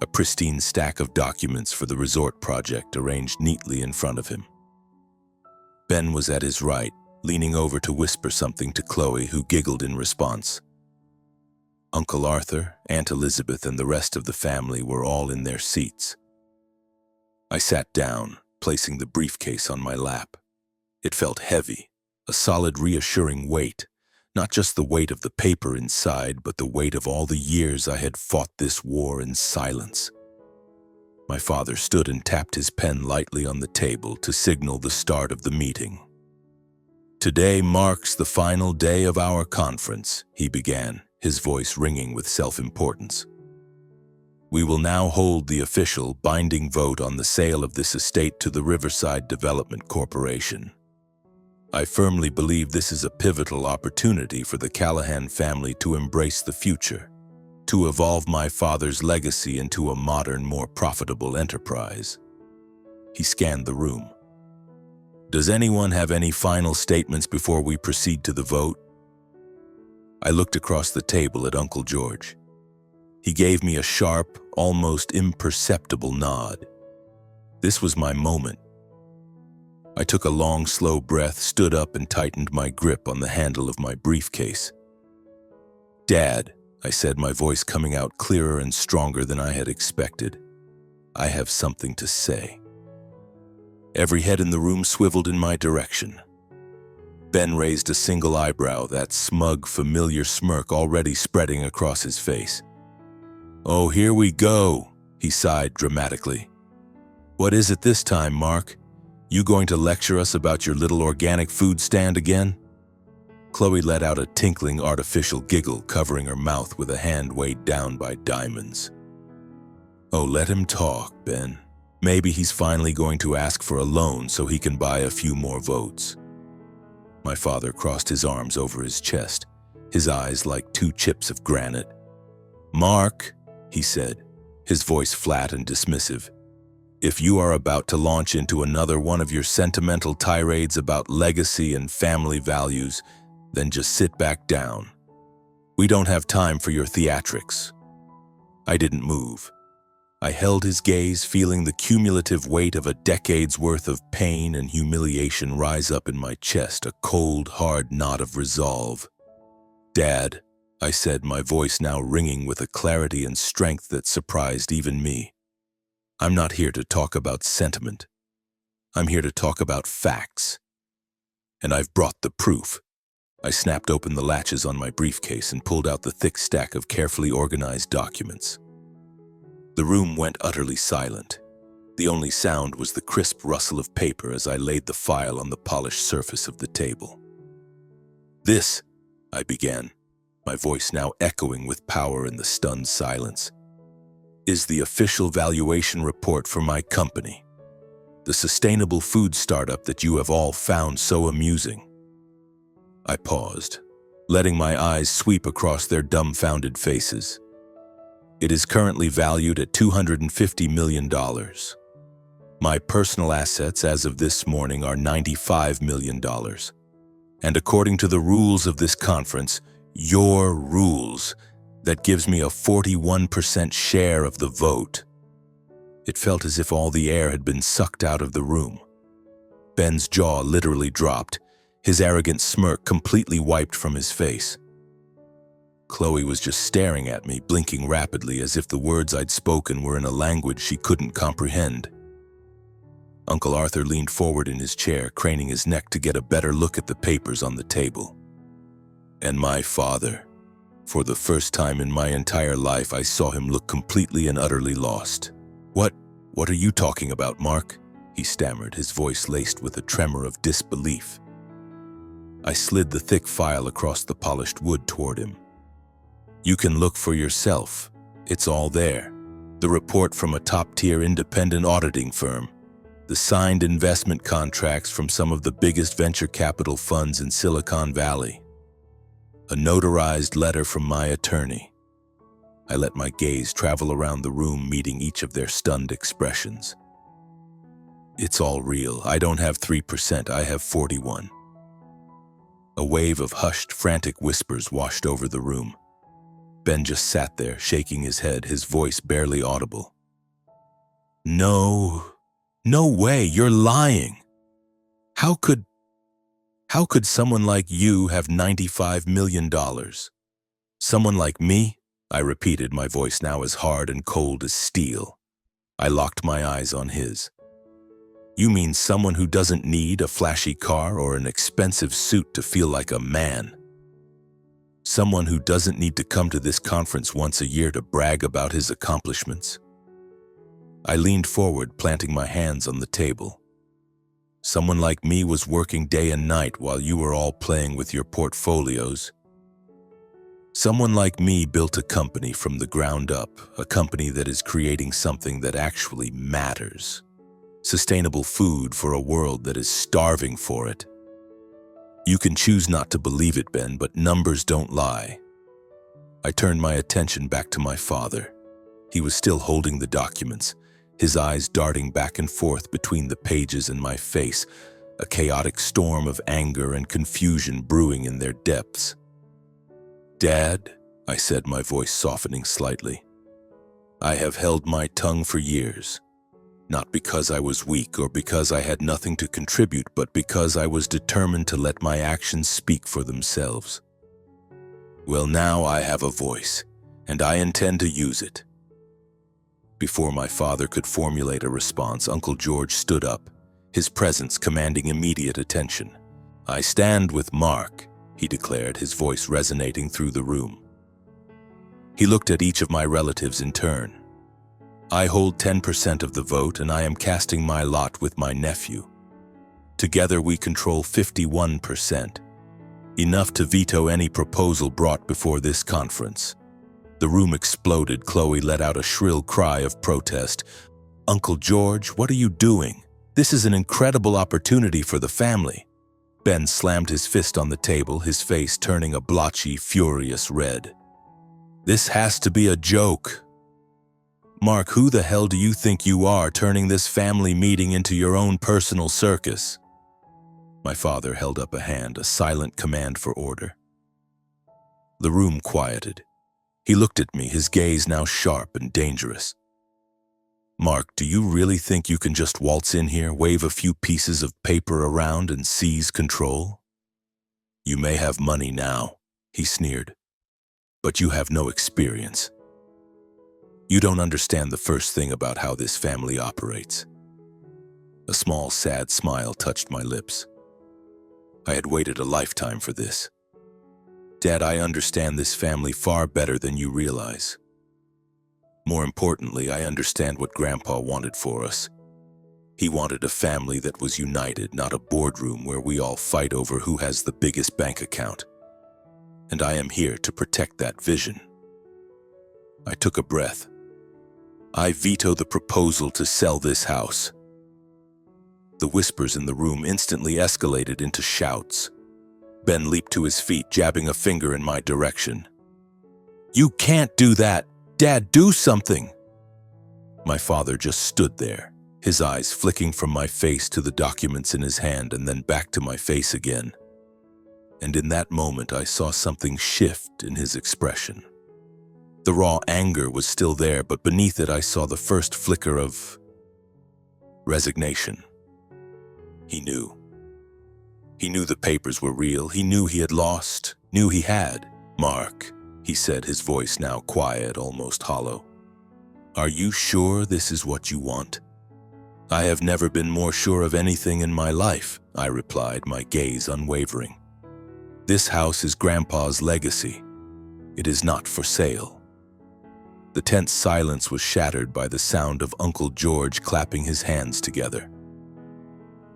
a pristine stack of documents for the resort project arranged neatly in front of him. Ben was at his right, leaning over to whisper something to Chloe, who giggled in response. Uncle Arthur, Aunt Elizabeth, and the rest of the family were all in their seats. I sat down, placing the briefcase on my lap. It felt heavy, a solid, reassuring weight, not just the weight of the paper inside, but the weight of all the years I had fought this war in silence. My father stood and tapped his pen lightly on the table to signal the start of the meeting. "Today marks the final day of our conference," he began, his voice ringing with self-importance. "We will now hold the official, binding vote on the sale of this estate to the Riverside Development Corporation. I firmly believe this is a pivotal opportunity for the Callahan family to embrace the future, to evolve my father's legacy into a modern, more profitable enterprise." He scanned the room. "Does anyone have any final statements before we proceed to the vote?" I looked across the table at Uncle George. He gave me a sharp, almost imperceptible nod. This was my moment. I took a long, slow breath, stood up, and tightened my grip on the handle of my briefcase. "Dad," I said, my voice coming out clearer and stronger than I had expected, "I have something to say." Every head in the room swiveled in my direction. Ben raised a single eyebrow, that smug, familiar smirk already spreading across his face. "Oh, here we go," he sighed dramatically. "What is it this time, Mark? You going to lecture us about your little organic food stand again?" Chloe let out a tinkling artificial giggle, covering her mouth with a hand weighed down by diamonds. "Oh, let him talk, Ben. Maybe he's finally going to ask for a loan so he can buy a few more votes. My father crossed his arms over his chest, his eyes like two chips of granite. "Mark," he said, his voice flat and dismissive, "if you are about to launch into another one of your sentimental tirades about legacy and family values, then just sit back down. We don't have time for your theatrics." I didn't move. I held his gaze, feeling the cumulative weight of a decade's worth of pain and humiliation rise up in my chest, a cold, hard knot of resolve. "Dad," I said, my voice now ringing with a clarity and strength that surprised even me. "I'm not here to talk about sentiment. I'm here to talk about facts. And I've brought the proof." I snapped open the latches on my briefcase and pulled out the thick stack of carefully organized documents. The room went utterly silent. The only sound was the crisp rustle of paper as I laid the file on the polished surface of the table. "This," I began, my voice now echoing with power in the stunned silence, "is the official valuation report for my company, the sustainable food startup that you have all found so amusing." I paused, letting my eyes sweep across their dumbfounded faces. "It is currently valued at $250 million. My personal assets as of this morning are $95 million. And according to the rules of this conference, your rules, that gives me a 41% share of the vote." It felt as if all the air had been sucked out of the room. Ben's jaw literally dropped, his arrogant smirk completely wiped from his face. Chloe was just staring at me, blinking rapidly as if the words I'd spoken were in a language she couldn't comprehend. Uncle Arthur leaned forward in his chair, craning his neck to get a better look at the papers on the table. And my father, for the first time in my entire life, I saw him look completely and utterly lost. What are you talking about, Mark?" he stammered, his voice laced with a tremor of disbelief. I slid the thick file across the polished wood toward him. "You can look for yourself. It's all there. The report from a top-tier independent auditing firm, the signed investment contracts from some of the biggest venture capital funds in Silicon Valley, a notarized letter from my attorney." I let my gaze travel around the room, meeting each of their stunned expressions. "It's all real. I don't have 3%, I have 41. A wave of hushed, frantic whispers washed over the room. Ben just sat there, shaking his head, his voice barely audible. No way, you're lying. How could someone like you have $95 million? Someone like me?" I repeated, my voice now as hard and cold as steel. I locked my eyes on his. "You mean someone who doesn't need a flashy car or an expensive suit to feel like a man? Someone who doesn't need to come to this conference once a year to brag about his accomplishments?" I leaned forward, planting my hands on the table. "Someone like me was working day and night while you were all playing with your portfolios. Someone like me built a company from the ground up, a company that is creating something that actually matters. Sustainable food for a world that is starving for it. You can choose not to believe it, Ben, but numbers don't lie." I turned my attention back to my father. He was still holding the documents, his eyes darting back and forth between the pages and my face, a chaotic storm of anger and confusion brewing in their depths. "Dad," I said, my voice softening slightly, "I have held my tongue for years, not because I was weak or because I had nothing to contribute, but because I was determined to let my actions speak for themselves. Well, now I have a voice, and I intend to use it." Before my father could formulate a response, Uncle George stood up, his presence commanding immediate attention. "I stand with Mark," he declared, his voice resonating through the room. He looked at each of my relatives in turn. "I hold 10% of the vote, and I am casting my lot with my nephew. Together we control 51%, enough to veto any proposal brought before this conference." The room exploded. Chloe let out a shrill cry of protest. "Uncle George, what are you doing? This is an incredible opportunity for the family." Ben slammed his fist on the table, his face turning a blotchy, furious red. "This has to be a joke. Mark, who the hell do you think you are, turning this family meeting into your own personal circus?" My father held up a hand, a silent command for order. The room quieted. He looked at me, his gaze now sharp and dangerous. "Mark, do you really think you can just waltz in here, wave a few pieces of paper around, and seize control? You may have money now," he sneered, "but you have no experience. You don't understand the first thing about how this family operates." A small, sad smile touched my lips. I had waited a lifetime for this. "Dad, I understand this family far better than you realize. More importantly, I understand what Grandpa wanted for us. He wanted a family that was united, not a boardroom where we all fight over who has the biggest bank account. And I am here to protect that vision." I took a breath. "I veto the proposal to sell this house." The whispers in the room instantly escalated into shouts. Ben leaped to his feet, jabbing a finger in my direction. "You can't do that! Dad, do something!" My father just stood there, his eyes flicking from my face to the documents in his hand and then back to my face again. And in that moment, I saw something shift in his expression. The raw anger was still there, but beneath it I saw the first flicker of resignation. He knew. He knew the papers were real. He knew he had lost, knew he had. "Mark," he said, his voice now quiet, almost hollow. "Are you sure this is what you want?" "I have never been more sure of anything in my life," I replied, my gaze unwavering. "This house is Grandpa's legacy. It is not for sale." The tense silence was shattered by the sound of Uncle George clapping his hands together.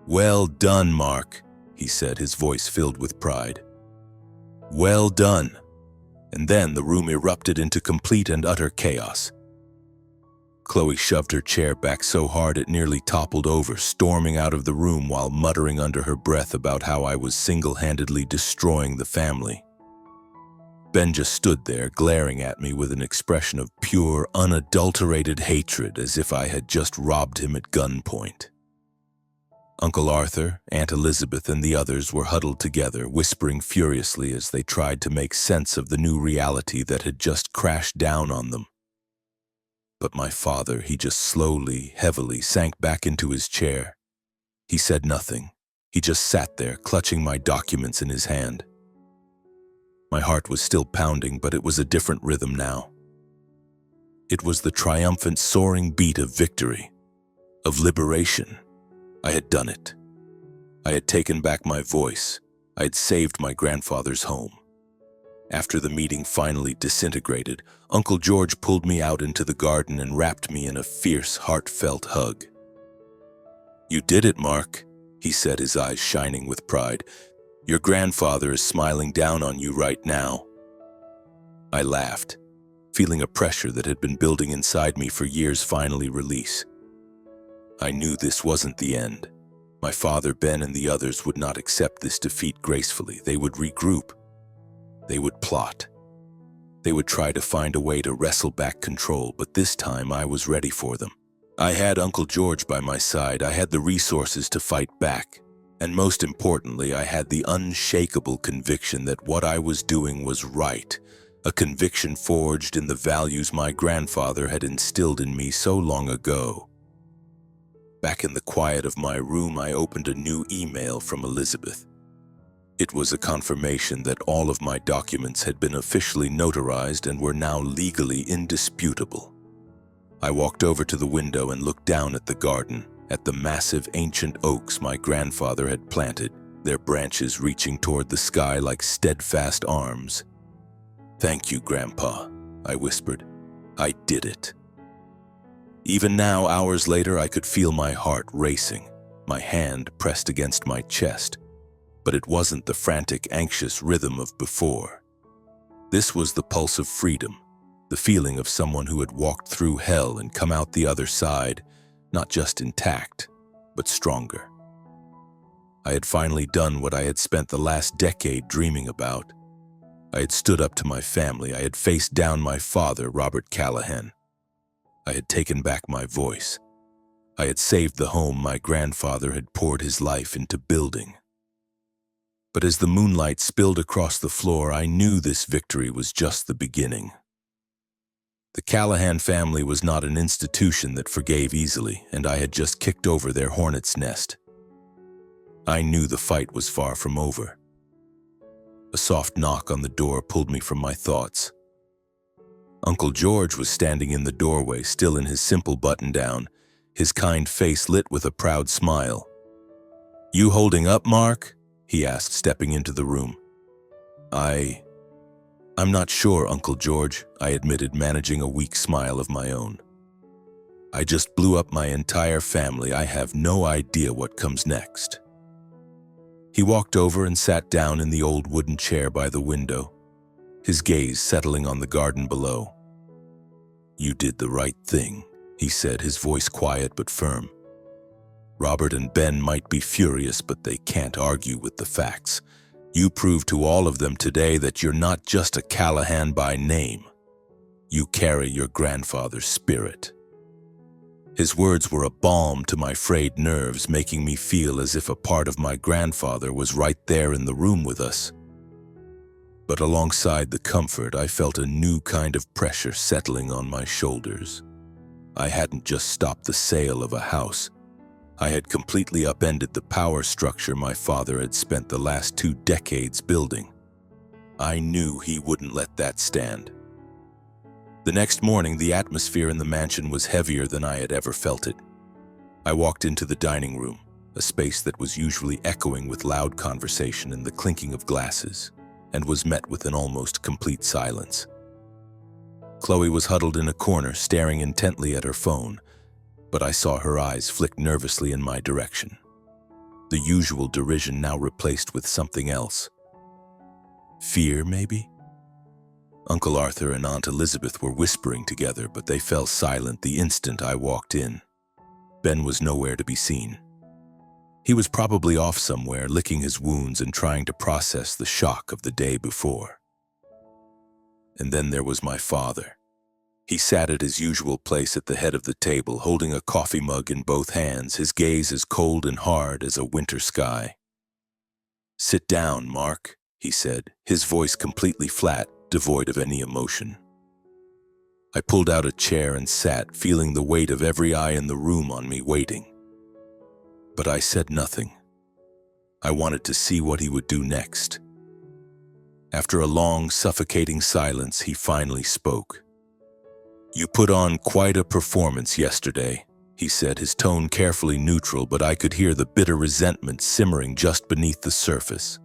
"Well done, Mark," he said, his voice filled with pride. "Well done." And then the room erupted into complete and utter chaos. Chloe shoved her chair back so hard it nearly toppled over, storming out of the room while muttering under her breath about how I was single-handedly destroying the family. Ben just stood there, glaring at me with an expression of pure, unadulterated hatred, as if I had just robbed him at gunpoint. Uncle Arthur, Aunt Elizabeth, and the others were huddled together, whispering furiously as they tried to make sense of the new reality that had just crashed down on them. But my father, he just slowly, heavily sank back into his chair. He said nothing. He just sat there, clutching my documents in his hand. My heart was still pounding, but it was a different rhythm now. It was the triumphant, soaring beat of victory, of liberation. I had done it. I had taken back my voice. I had saved my grandfather's home. After the meeting finally disintegrated, Uncle George pulled me out into the garden and wrapped me in a fierce, heartfelt hug. "You did it, Mark," he said, his eyes shining with pride. "Your grandfather is smiling down on you right now." I laughed, feeling a pressure that had been building inside me for years finally release. I knew this wasn't the end. My father, Ben, and the others would not accept this defeat gracefully. They would regroup. They would plot. They would try to find a way to wrestle back control, but this time I was ready for them. I had Uncle George by my side. I had the resources to fight back. And most importantly, I had the unshakable conviction that what I was doing was right, a conviction forged in the values my grandfather had instilled in me so long ago. Back in the quiet of my room, I opened a new email from Elizabeth. It was a confirmation that all of my documents had been officially notarized and were now legally indisputable. I walked over to the window and looked down at the garden, at the massive ancient oaks my grandfather had planted, their branches reaching toward the sky like steadfast arms. "Thank you, Grandpa," I whispered. "I did it." Even now, hours later, I could feel my heart racing, my hand pressed against my chest. But it wasn't the frantic, anxious rhythm of before. This was the pulse of freedom, the feeling of someone who had walked through hell and come out the other side, not just intact, but stronger. I had finally done what I had spent the last decade dreaming about. I had stood up to my family. I had faced down my father, Robert Callahan. I had taken back my voice. I had saved the home my grandfather had poured his life into building. But as the moonlight spilled across the floor, I knew this victory was just the beginning. The Callahan family was not an institution that forgave easily, and I had just kicked over their hornet's nest. I knew the fight was far from over. A soft knock on the door pulled me from my thoughts. Uncle George was standing in the doorway, still in his simple button-down, his kind face lit with a proud smile. "You holding up, Mark?" he asked, stepping into the room. I'm not sure, Uncle George," I admitted, managing a weak smile of my own. "I just blew up my entire family. I have no idea what comes next." He walked over and sat down in the old wooden chair by the window, his gaze settling on the garden below. "You did the right thing," he said, his voice quiet but firm. "Robert and Ben might be furious, but they can't argue with the facts. You proved to all of them today that you're not just a Callahan by name. You carry your grandfather's spirit." His words were a balm to my frayed nerves, making me feel as if a part of my grandfather was right there in the room with us. But alongside the comfort, I felt a new kind of pressure settling on my shoulders. I hadn't just stopped the sale of a house. I had completely upended the power structure my father had spent the last 2 decades building. I knew he wouldn't let that stand. The next morning, the atmosphere in the mansion was heavier than I had ever felt it. I walked into the dining room, a space that was usually echoing with loud conversation and the clinking of glasses, and was met with an almost complete silence. Chloe was huddled in a corner, staring intently at her phone, but I saw her eyes flick nervously in my direction. The usual derision now replaced with something else. Fear, maybe? Uncle Arthur and Aunt Elizabeth were whispering together, but they fell silent the instant I walked in. Ben was nowhere to be seen. He was probably off somewhere, licking his wounds and trying to process the shock of the day before. And then there was my father. He sat at his usual place at the head of the table, holding a coffee mug in both hands, his gaze as cold and hard as a winter sky. "Sit down, Mark," he said, his voice completely flat, devoid of any emotion. I pulled out a chair and sat, feeling the weight of every eye in the room on me, waiting. But I said nothing. I wanted to see what he would do next. After a long, suffocating silence, he finally spoke. "You put on quite a performance yesterday," he said, his tone carefully neutral, but I could hear the bitter resentment simmering just beneath the surface.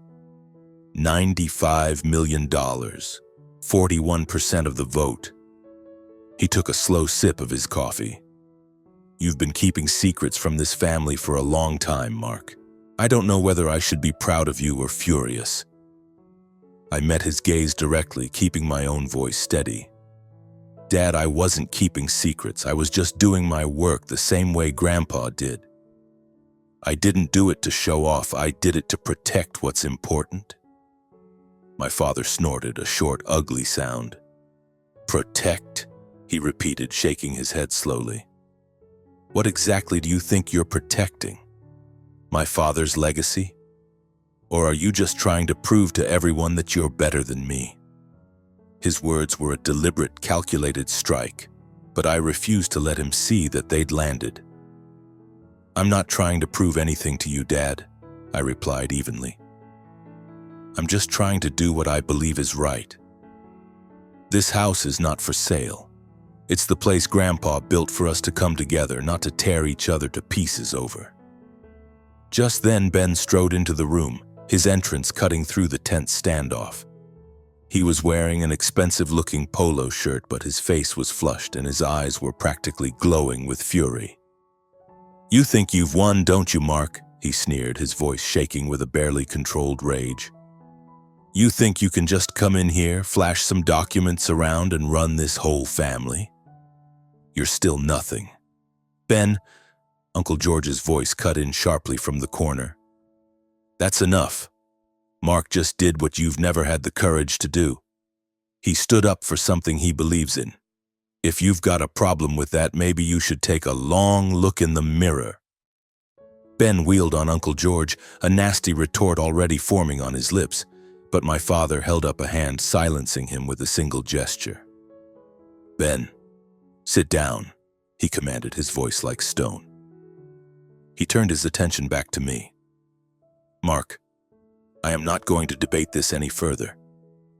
$95 million, 41% of the vote. He took a slow sip of his coffee. "You've been keeping secrets from this family for a long time, Mark. I don't know whether I should be proud of you or furious." I met his gaze directly, keeping my own voice steady. "Dad, I wasn't keeping secrets. I was just doing my work the same way Grandpa did. I didn't do it to show off. I did it to protect what's important." My father snorted, a short, ugly sound. "Protect?" he repeated, shaking his head slowly. "What exactly do you think you're protecting? My father's legacy? Or are you just trying to prove to everyone that you're better than me?" His words were a deliberate, calculated strike, but I refused to let him see that they'd landed. "I'm not trying to prove anything to you, Dad," I replied evenly. "I'm just trying to do what I believe is right. This house is not for sale. It's the place Grandpa built for us to come together, not to tear each other to pieces over." Just then, Ben strode into the room, his entrance cutting through the tense standoff. He was wearing an expensive-looking polo shirt, but his face was flushed and his eyes were practically glowing with fury. "You think you've won, don't you, Mark?" he sneered, his voice shaking with a barely controlled rage. "You think you can just come in here, flash some documents around and run this whole family? You're still nothing. Ben, Uncle George's voice cut in sharply from the corner. That's enough. Mark just did what you've never had the courage to do. He stood up for something he believes in. If you've got a problem with that, maybe you should take a long look in the mirror. Ben wheeled on Uncle George, a nasty retort already forming on his lips, but my father held up a hand, silencing him with a single gesture. Ben, sit down, he commanded, his voice like stone. He turned his attention back to me. Mark, I am not going to debate this any further.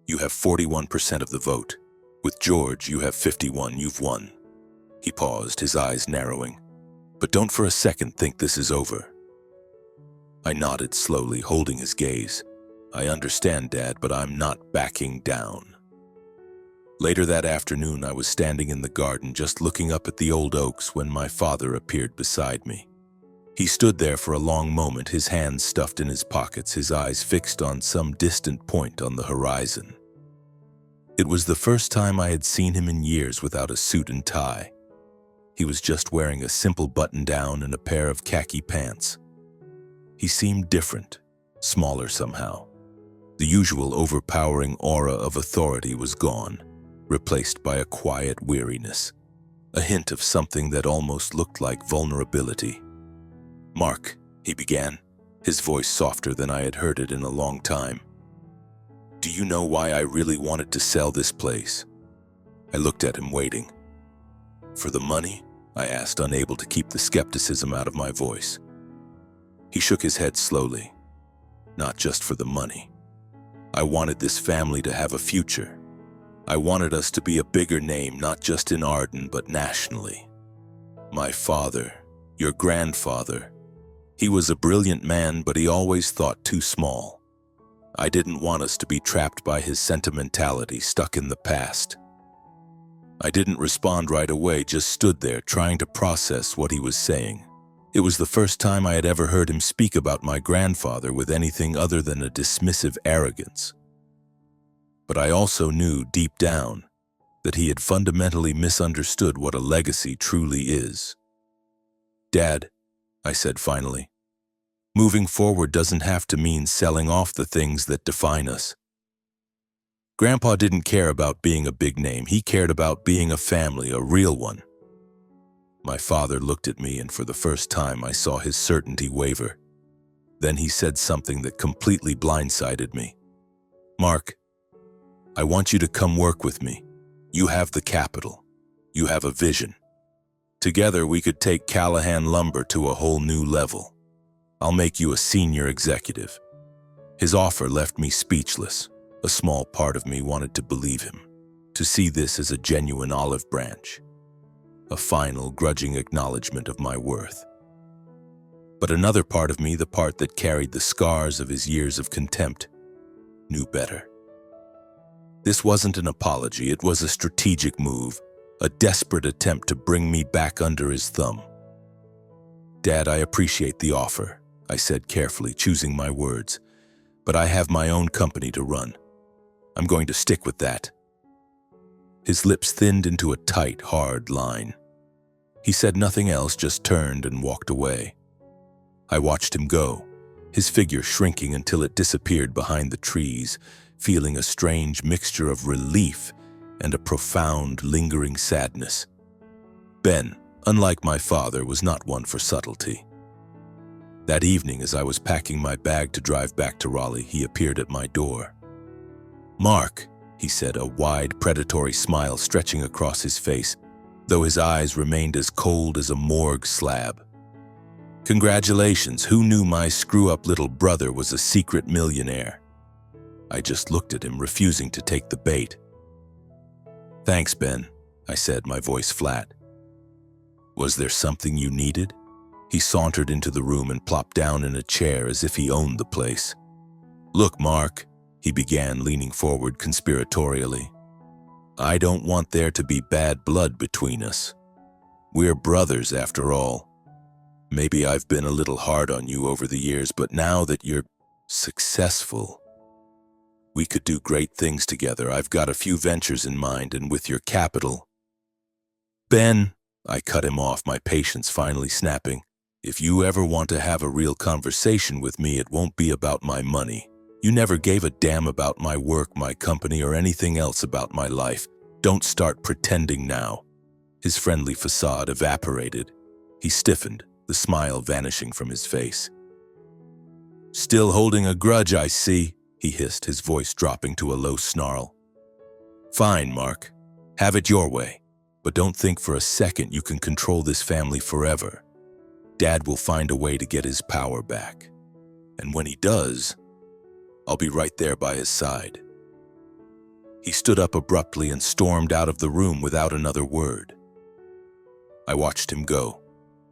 You have 41% of the vote. With George, you have 51. You've won. He paused, his eyes narrowing. But don't for a second think this is over. I nodded slowly, holding his gaze. I understand, Dad, but I'm not backing down. Later that afternoon, I was standing in the garden, just looking up at the old oaks when my father appeared beside me. He stood there for a long moment, his hands stuffed in his pockets, his eyes fixed on some distant point on the horizon. It was the first time I had seen him in years without a suit and tie. He was just wearing a simple button-down and a pair of khaki pants. He seemed different, smaller somehow. The usual overpowering aura of authority was gone, replaced by a quiet weariness, a hint of something that almost looked like vulnerability. Mark, he began, his voice softer than I had heard it in a long time. Do you know why I really wanted to sell this place? I looked at him, waiting. For the money? I asked, unable to keep the skepticism out of my voice. He shook his head slowly. Not just for the money. I wanted this family to have a future. I wanted us to be a bigger name, not just in Arden, but nationally. My father, your grandfather, he was a brilliant man, but he always thought too small. I didn't want us to be trapped by his sentimentality, stuck in the past. I didn't respond right away, just stood there trying to process what he was saying. It was the first time I had ever heard him speak about my grandfather with anything other than a dismissive arrogance. But I also knew deep down that he had fundamentally misunderstood what a legacy truly is. Dad, I said finally, moving forward doesn't have to mean selling off the things that define us. Grandpa didn't care about being a big name. He cared about being a family, a real one. My father looked at me, and for the first time I saw his certainty waver. Then he said something that completely blindsided me. Mark, I want you to come work with me. You have the capital. You have a vision. Together we could take Callahan Lumber to a whole new level. I'll make you a senior executive. His offer left me speechless. A small part of me wanted to believe him, to see this as a genuine olive branch, a final grudging acknowledgement of my worth. But another part of me, the part that carried the scars of his years of contempt, knew better. This wasn't an apology, it was a strategic move, a desperate attempt to bring me back under his thumb. Dad, I appreciate the offer, I said carefully, choosing my words, but I have my own company to run. I'm going to stick with that. His lips thinned into a tight, hard line. He said nothing else, just turned and walked away. I watched him go, his figure shrinking until it disappeared behind the trees, feeling a strange mixture of relief and a profound, lingering sadness. Ben, unlike my father, was not one for subtlety. That evening, as I was packing my bag to drive back to Raleigh, he appeared at my door. Mark, he said, a wide, predatory smile stretching across his face, though his eyes remained as cold as a morgue slab. Congratulations, who knew my screw-up little brother was a secret millionaire? I just looked at him, refusing to take the bait. Thanks, Ben, I said, my voice flat. Was there something you needed? He sauntered into the room and plopped down in a chair as if he owned the place. Look, Mark, he began, leaning forward conspiratorially. I don't want there to be bad blood between us. We're brothers, after all. Maybe I've been a little hard on you over the years, but now that you're successful, we could do great things together. I've got a few ventures in mind, and with your capital... Ben, I cut him off, my patience finally snapping. If you ever want to have a real conversation with me, it won't be about my money. You never gave a damn about my work, my company, or anything else about my life. Don't start pretending now." His friendly facade evaporated. He stiffened, the smile vanishing from his face. "Still holding a grudge, I see," he hissed, his voice dropping to a low snarl. "Fine, Mark. Have it your way. But don't think for a second you can control this family forever. Dad will find a way to get his power back. And when he does, I'll be right there by his side." He stood up abruptly and stormed out of the room without another word. I watched him go,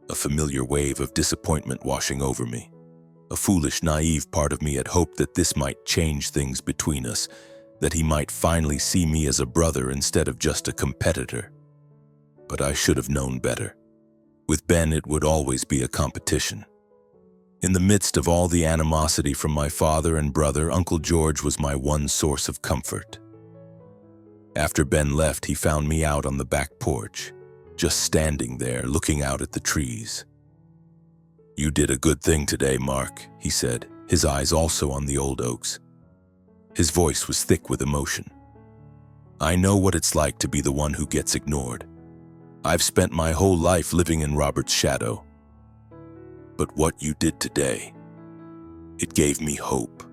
a familiar wave of disappointment washing over me. A foolish, naive part of me had hoped that this might change things between us, that he might finally see me as a brother instead of just a competitor. But I should have known better. With Ben, it would always be a competition. In the midst of all the animosity from my father and brother, Uncle George was my one source of comfort. After Ben left, he found me out on the back porch, just standing there, looking out at the trees. "You did a good thing today, Mark," he said, his eyes also on the old oaks. His voice was thick with emotion. "I know what it's like to be the one who gets ignored. I've spent my whole life living in Robert's shadow. But what you did today, it gave me hope.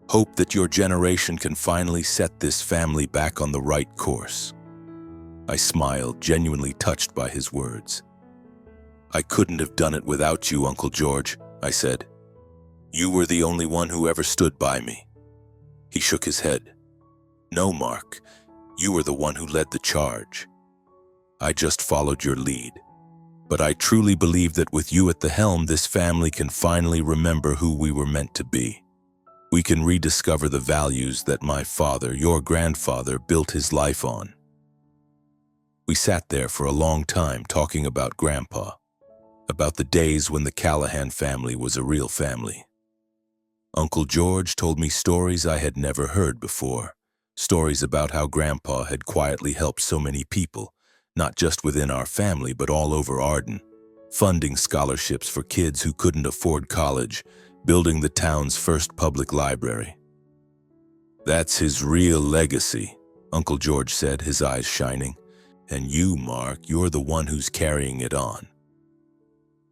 Hope that your generation can finally set this family back on the right course." I smiled, genuinely touched by his words. "I couldn't have done it without you, Uncle George," I said. "You were the only one who ever stood by me." He shook his head. "No, Mark, you were the one who led the charge. I just followed your lead. But I truly believe that with you at the helm, this family can finally remember who we were meant to be. We can rediscover the values that my father, your grandfather, built his life on." We sat there for a long time talking about Grandpa, about the days when the Callahan family was a real family. Uncle George told me stories I had never heard before, stories about how Grandpa had quietly helped so many people, not just within our family but all over Arden, funding scholarships for kids who couldn't afford college, building the town's first public library. "That's his real legacy," Uncle George said, his eyes shining. "And you, Mark, you're the one who's carrying it on."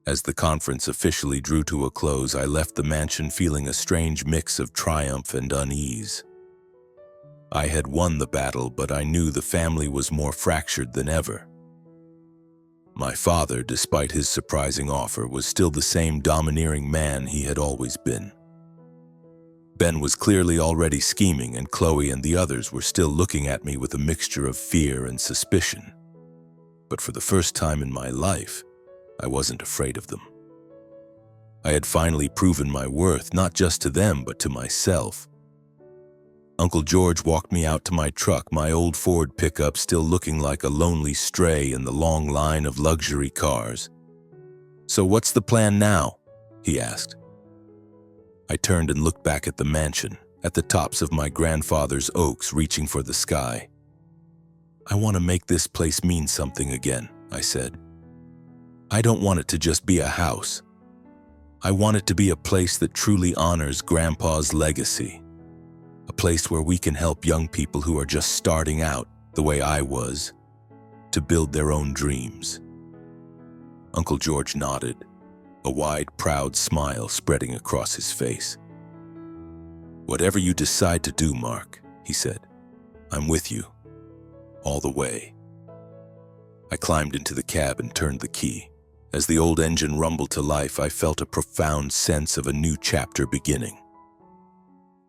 As the conference officially drew to a close, I left the mansion feeling a strange mix of triumph and unease. I had won the battle, but I knew the family was more fractured than ever. My father, despite his surprising offer, was still the same domineering man he had always been. Ben was clearly already scheming, and Chloe and the others were still looking at me with a mixture of fear and suspicion. But for the first time in my life, I wasn't afraid of them. I had finally proven my worth, not just to them, but to myself. Uncle George walked me out to my truck, my old Ford pickup still looking like a lonely stray in the long line of luxury cars. "So what's the plan now?" he asked. I turned and looked back at the mansion, at the tops of my grandfather's oaks reaching for the sky. "I want to make this place mean something again," I said. "I don't want it to just be a house. I want it to be a place that truly honors Grandpa's legacy. A place where we can help young people who are just starting out, the way I was, to build their own dreams." Uncle George nodded, a wide, proud smile spreading across his face. "Whatever you decide to do, Mark," he said, "I'm with you, all the way." I climbed into the cab and turned the key. As the old engine rumbled to life, I felt a profound sense of a new chapter beginning.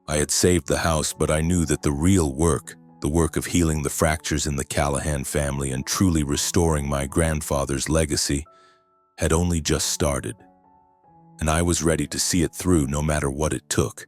I had saved the house, but I knew that the real work, the work of healing the fractures in the Callahan family and truly restoring my grandfather's legacy, had only just started. And I was ready to see it through no matter what it took.